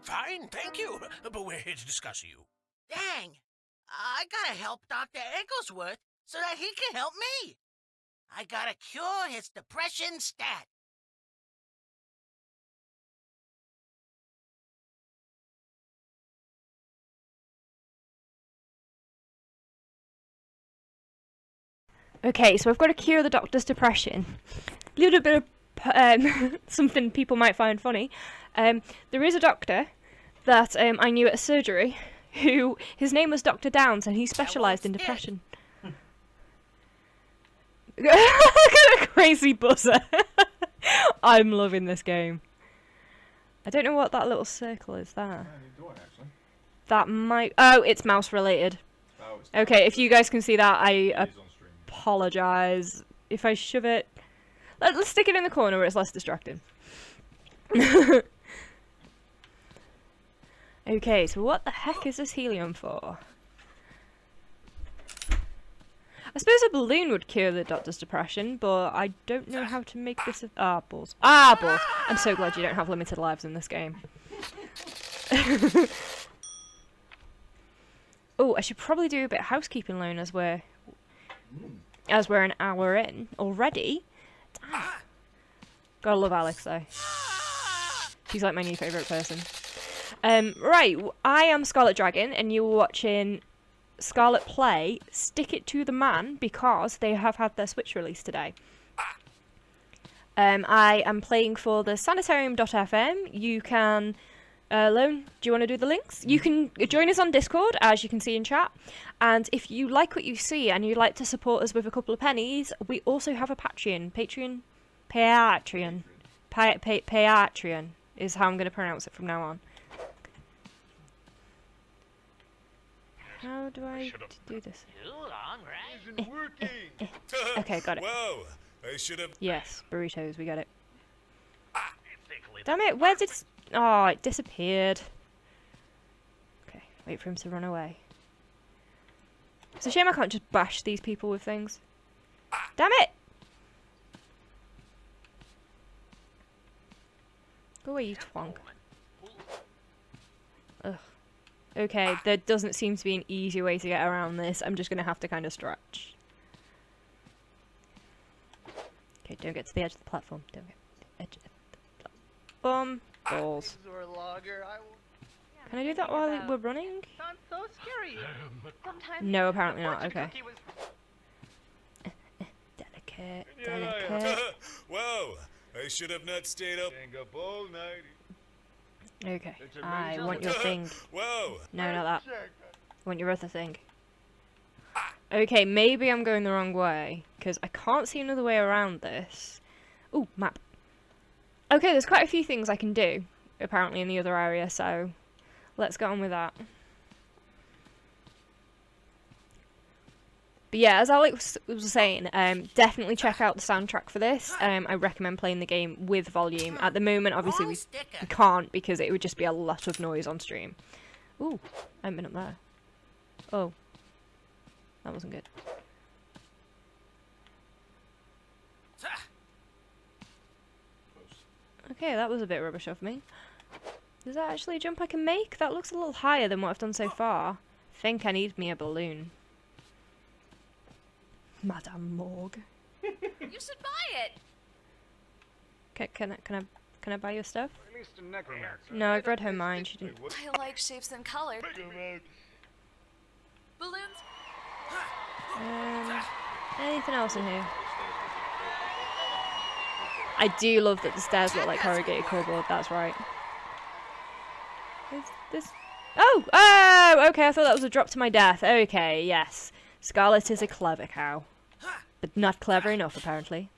Fine, thank you, but we're here to discuss you. Dang, I gotta help Dr. Egglesworth so that he can help me. I gotta cure his depression stat. Okay, so I've got to cure the doctor's depression. A little bit of something people might find funny. There is a doctor that I knew at a surgery who, his name was Dr. Downs, and he specialised in depression. Look at a crazy buzzer. I'm loving this game. I don't know what that little circle is there. That might... Oh, it's mouse related. Okay, if you guys can see that, I apologise. If I shove it... Let's stick it in the corner where it's less distracting. Okay, so what the heck is this helium for? I suppose a balloon would cure the doctor's depression, but I don't know how to make this... balls. Balls! I'm so glad you don't have limited lives in this game. Oh, I should probably do a bit of housekeeping loan as we're an hour in already. Damn. Gotta love Alex though. She's like my new favourite person. Right, I am ScarletDragon and you were watching Scarlet Play, stick it to the man because they have had their Switch release today. I am playing for the Sanitarium.FM. You can Lone, do you want to do the links? You can join us on Discord, as you can see in chat. And if you like what you see and you'd like to support us with a couple of pennies, we also have a Patreon. Patreon is how I'm going to pronounce it from now on. How do I do this? Okay, got it. Whoa, I should have. Yes, burritos, we got it. Damn it, where did it... Oh, it disappeared. Okay, wait for him to run away. It's a shame I can't just bash these people with things. Damn it! Go away, you twonk. Ugh. Okay, there doesn't seem to be an easy way to get around this. I'm just going to have to kind of stretch. Okay, don't get to the edge of the platform. Don't get to the edge of the platform. Balls. Can I do that while we're running? No, apparently not. Okay. Delicate, delicate. Whoa, I should have not stayed up. Okay, I want your thing. Whoa. No, not that. I want your other thing. Okay, maybe I'm going the wrong way, because I can't see another way around this. Ooh, map. Okay, there's quite a few things I can do, apparently, in the other area, so let's get on with that. But yeah, as Alex was saying, definitely check out the soundtrack for this. I recommend playing the game with volume. At the moment, obviously, we can't because it would just be a lot of noise on stream. Ooh, I haven't been up there. Oh. That wasn't good. Okay, that was a bit rubbish of me. Is that actually a jump I can make? That looks a little higher than what I've done so far. I think I need me a balloon. Madame Morgue. You should buy it. Can I buy your stuff? No, I've read her mind. She didn't. I like shapes and colors. Balloons. Anything else in here? I do love that the stairs look like corrugated cardboard. That's right. Is this? Oh! Oh! Okay, I thought that was a drop to my death. Okay, yes. Scarlet is a clever cow. But not clever enough, apparently.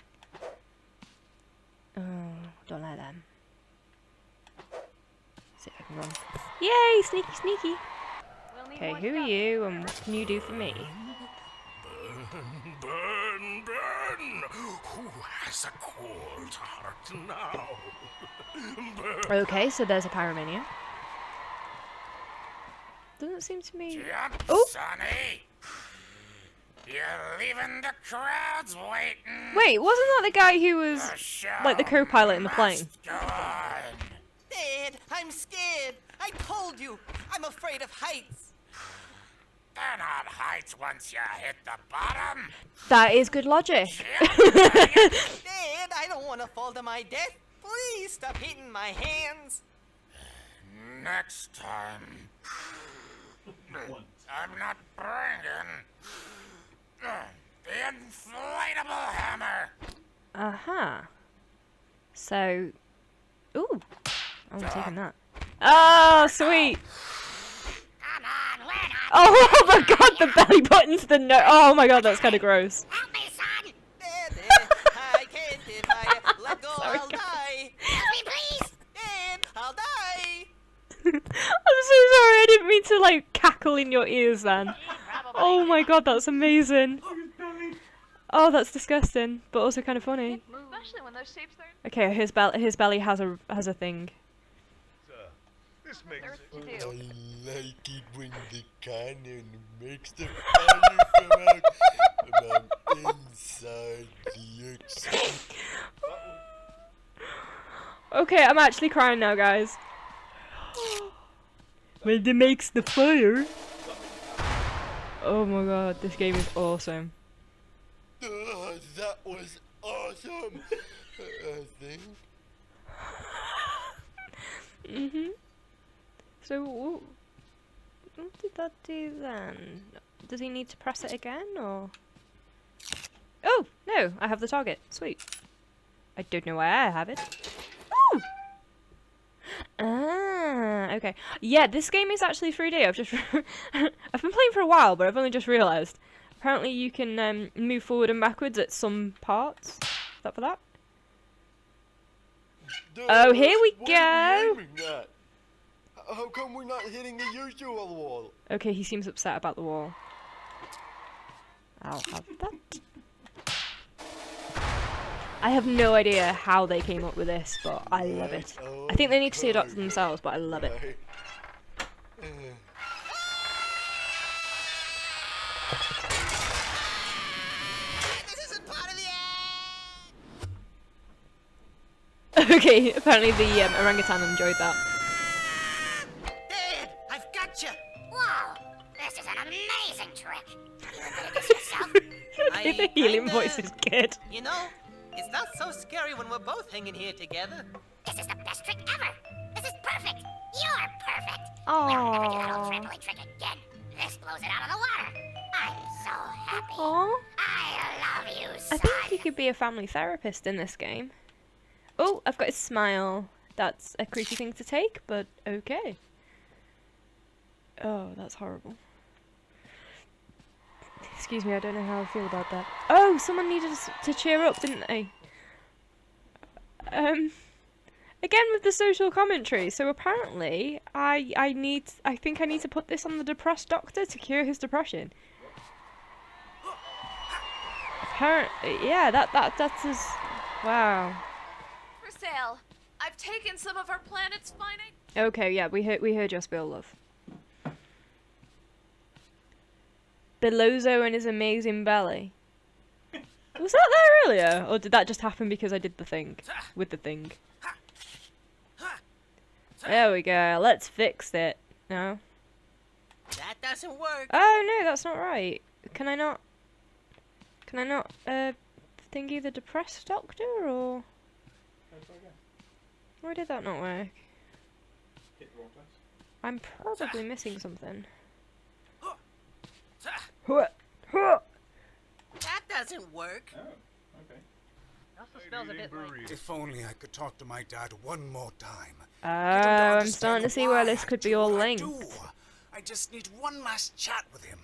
Oh, don't like them. See if I can run. Yay! Sneaky, sneaky! Okay, who are you and what can you do for me? Burn, burn! Who has a cold heart now? Burn. Okay, so there's a pyromania. Doesn't seem to me. Oh! Sonny! You're leaving the crowds waiting. Wait, wasn't that the guy who was like the co-pilot in the plane? Dad, I'm scared. I told you, I'm afraid of heights. They're not heights once you hit the bottom. That is good logic. Dad, I don't want to fall to my death. Please stop hitting my hands. Next time, I'm not bringing the inflatable hammer. Uh-huh. So, ooh, I'm taking that. Oh, sweet. Oh my god, the belly button's the no. Oh my god, that's kind of gross. Help me, son. Dad, I can't if I let go, I'll die. Help me, please. Dad, I'll die. I'm so sorry, I didn't mean to like cackle in your ears then. Oh my god, that's amazing. Oh, that's disgusting, but also kind of funny. Especially when those shapes are Okay, his belly has a thing. This makes to do. I like it when the cannon makes the fire come out from inside the exit. Okay, I'm actually crying now, guys. When it makes the fire. Oh my god, this game is awesome. That was awesome, I think. Mhm. So, What did that do then? Does he need to press it again, or? Oh, no, I have the target. Sweet. I don't know why I have it. Ooh! Ah, okay. Yeah, this game is actually 3D. I've been playing for a while, but I've only just realised. Apparently you can move forward and backwards at some parts. Is that for that? Oh, here we go! How come we're not hitting the usual wall? Okay, he seems upset about the wall. I'll have that. I have no idea how they came up with this, but I love it. I think they need to see a doctor themselves, but I love it. This isn't part of the Okay, apparently the orangutan enjoyed that. Dad, I've got you. Whoa, this is an amazing trick. You admitted this yourself? Okay, the helium voice is good. You know, it's not so scary when we're both hanging here together. This is the best trick ever. This is perfect. You're perfect. Now we'll never do that old trampoline trick again. This blows it out of the water. I'm so happy. Aww. I love you, son. I think he could be a family therapist in this game. Oh, I've got his smile. That's a creepy thing to take, but okay. Oh, that's horrible. Excuse me, I don't know how I feel about that. Oh, someone needed to cheer up, didn't they? Again with the social commentary. So apparently, I think I need to put this on the depressed doctor to cure his depression. Apparently, yeah, that's his. Wow. For sale. I've taken some of our planet's finite. Okay, yeah, we heard your spill, love. Belozo and his amazing belly. Was that there earlier? Or did that just happen because I did the thing? With the thing. There we go. Let's fix it. No? That doesn't work. Oh, no, that's not right. Can I not thingy the depressed doctor, or? Why did that not work? I'm probably missing something. That doesn't work. Oh, okay. Also smells a bit like... If only I could talk to my dad one more time. Oh, I'm starting to see where this could be all linked. I just need one last chat with him.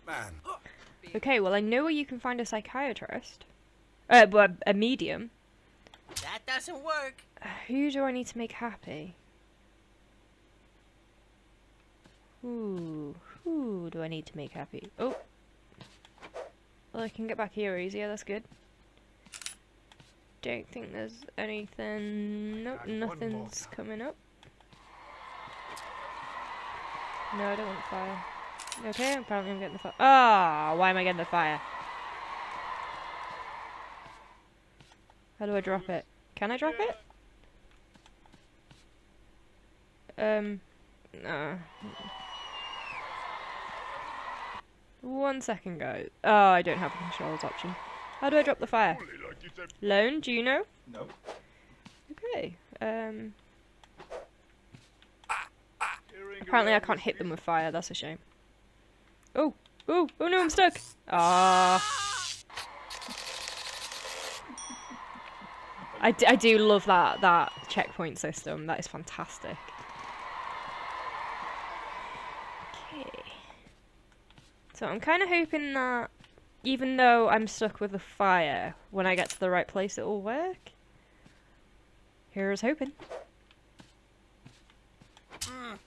Man. Okay, well I know where you can find a psychiatrist. Well, a medium. That doesn't work. Who do I need to make happy? Who do I need to make happy? Oh. Well, I can get back here easier, that's good. Don't think there's anything... Nope, nothing's coming up. No, I don't want fire. Okay, apparently I'm getting the fire. Ah, why am I getting the fire? How do I drop it? Can I drop it? No. 1 second, guys. Oh, I don't have a controls option. How do I drop the fire? Lone, do you know? No. Okay. Apparently I can't hit them with fire. That's a shame. Oh, oh, oh no, I'm stuck. Ah. I do love that checkpoint system. That is fantastic. Okay. So I'm kind of hoping that even though I'm stuck with the fire, when I get to the right place it will work. Here's hoping.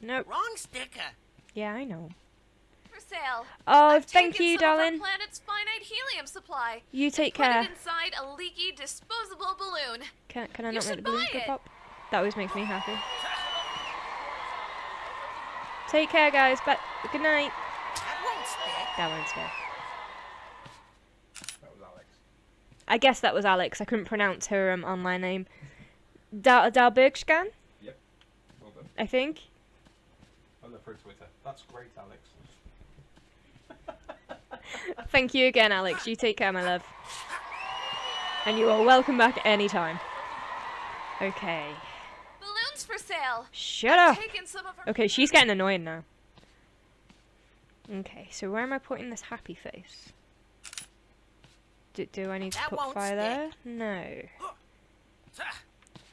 Nope. Wrong sticker. Yeah, I know. For sale. Oh, I've thank taken you, some of our darling. planet's finite helium supply. You take Put care. it inside a leaky disposable balloon. Can I You not make should the balloons buy go it. pop? That always makes me happy. Take care, guys. But good night. That won't stick. That won't stay. That was Alex. I guess that was Alex. I couldn't pronounce her online name. Dalbergskan, Yep. Well done. I think. I love her Twitter. That's great, Alex. Thank you again, Alex. You take care, my love. And you are welcome back anytime. Okay. Balloons for sale. Shut I've up. taken some of our Okay, she's getting annoying now. Okay, so where am I putting this happy face? Do I need to That put won't fire stick. there? No.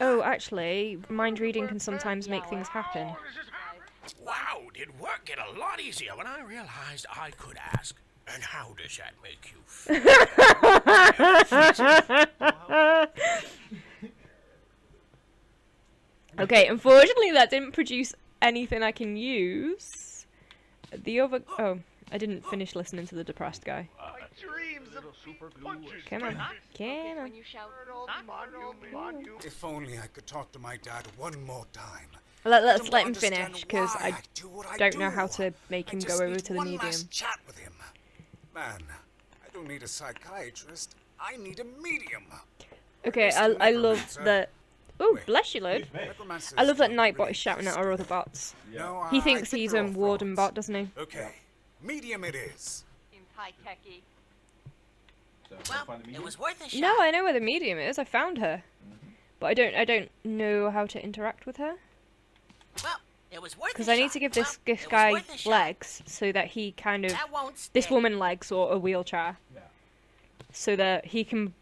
Oh, actually, mind reading can sometimes make things happen. Wow, did work get a lot easier when I realized I could ask, and how does that make you feel? Okay, unfortunately that didn't produce anything I can use. The other... Oh, I didn't finish listening to the depressed guy. Come on. Come on. If only I could talk to my dad one more time. Let's To let him understand finish, because why I do what I don't know do. how to make him I go just over need to the one medium. last chat with him. Man, I don't need a psychiatrist. I need a medium. Okay, I love that... Oh, bless you, Lord. I love that Nightbot is shouting at our other bots. No, He I thinks think he's they're all Warden bot, doesn't he? Okay, medium it is. Seems high techy. Well, it was worth a shot. No, I know where the medium is. I found her. But I don't know how to interact with her. Well, it was worth Because a I need shot. to give this Well, it was guy worth a shot. legs so that he kind of... That won't This stick. woman legs or a wheelchair. Yeah. So that he can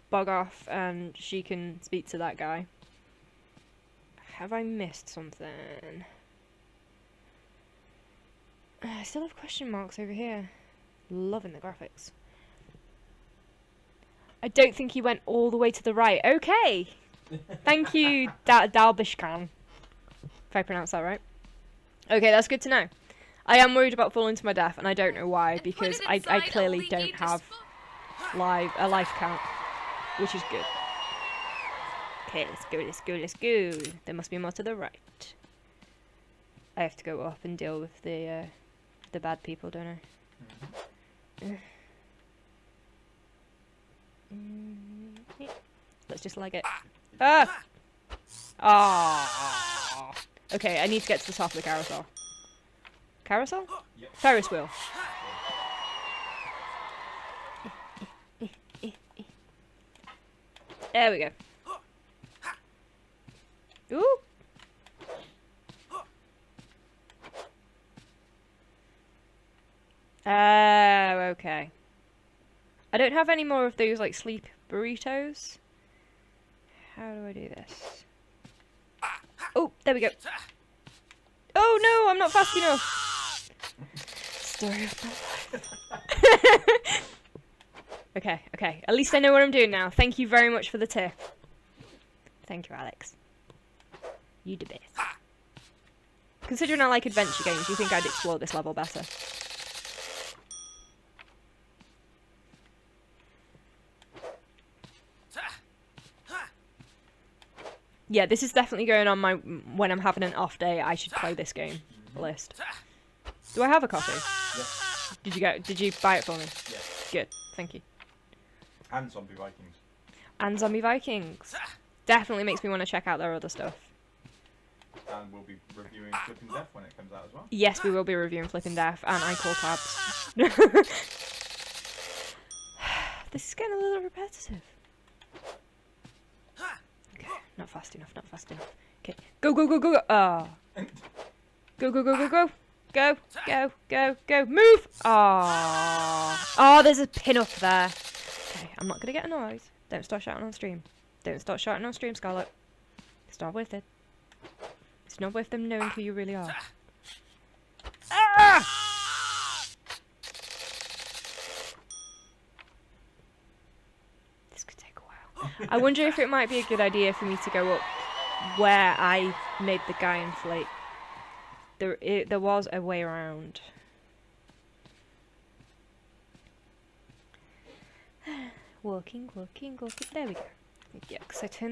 bug off and she can speak to that guy. Have I missed something? I still have question marks over here. Loving the graphics. I don't think he went all the way to the right. Okay! Thank you, Dalbishkan. If I pronounce that right. Okay, that's good to know. I am worried about falling to my death, and I don't know why, because I clearly don't have a life count, which is good. Okay, let's go. There must be more to the right. I have to go up and deal with the bad people, don't I? Let's just leg it. Ah! Ah! Okay, I need to get to the top of the carousel. Carousel? Yep. Ferris wheel. There we go. Ooh! Okay. I don't have any more of those, like, sleep burritos. How do I do this? Oh, there we go. Oh no, I'm not fast enough. Story of my life. Okay. At least I know what I'm doing now. Thank you very much for the tip. Thank you, Alex. You the best. Considering I like adventure games, you think I'd explore this level better. Yeah, this is definitely going on my when I'm having an off day. I should play this game list. Do I have a copy? Yes. Did you buy it for me? Yes. Good, thank you. And Zombie Vikings. And Zombie Vikings. Definitely makes me want to check out their other stuff. And we'll be reviewing Flipping Death when it comes out as well. Yes, we will be reviewing Flipping Death, and I call tabs. This is getting a little repetitive. Okay, not fast enough. Okay, go. Ah. Go. Go. Move! Ah. Oh, there's a pin up there. Okay, I'm not gonna get annoyed. Don't start shouting on stream. Scarlet. It's not worth it. It's not worth them knowing who you really are. Ah! This could take a while. I wonder if it might be a good idea for me to go up where I made the guy inflate. There was a way around. Walking. There we go. Yeah, because I turned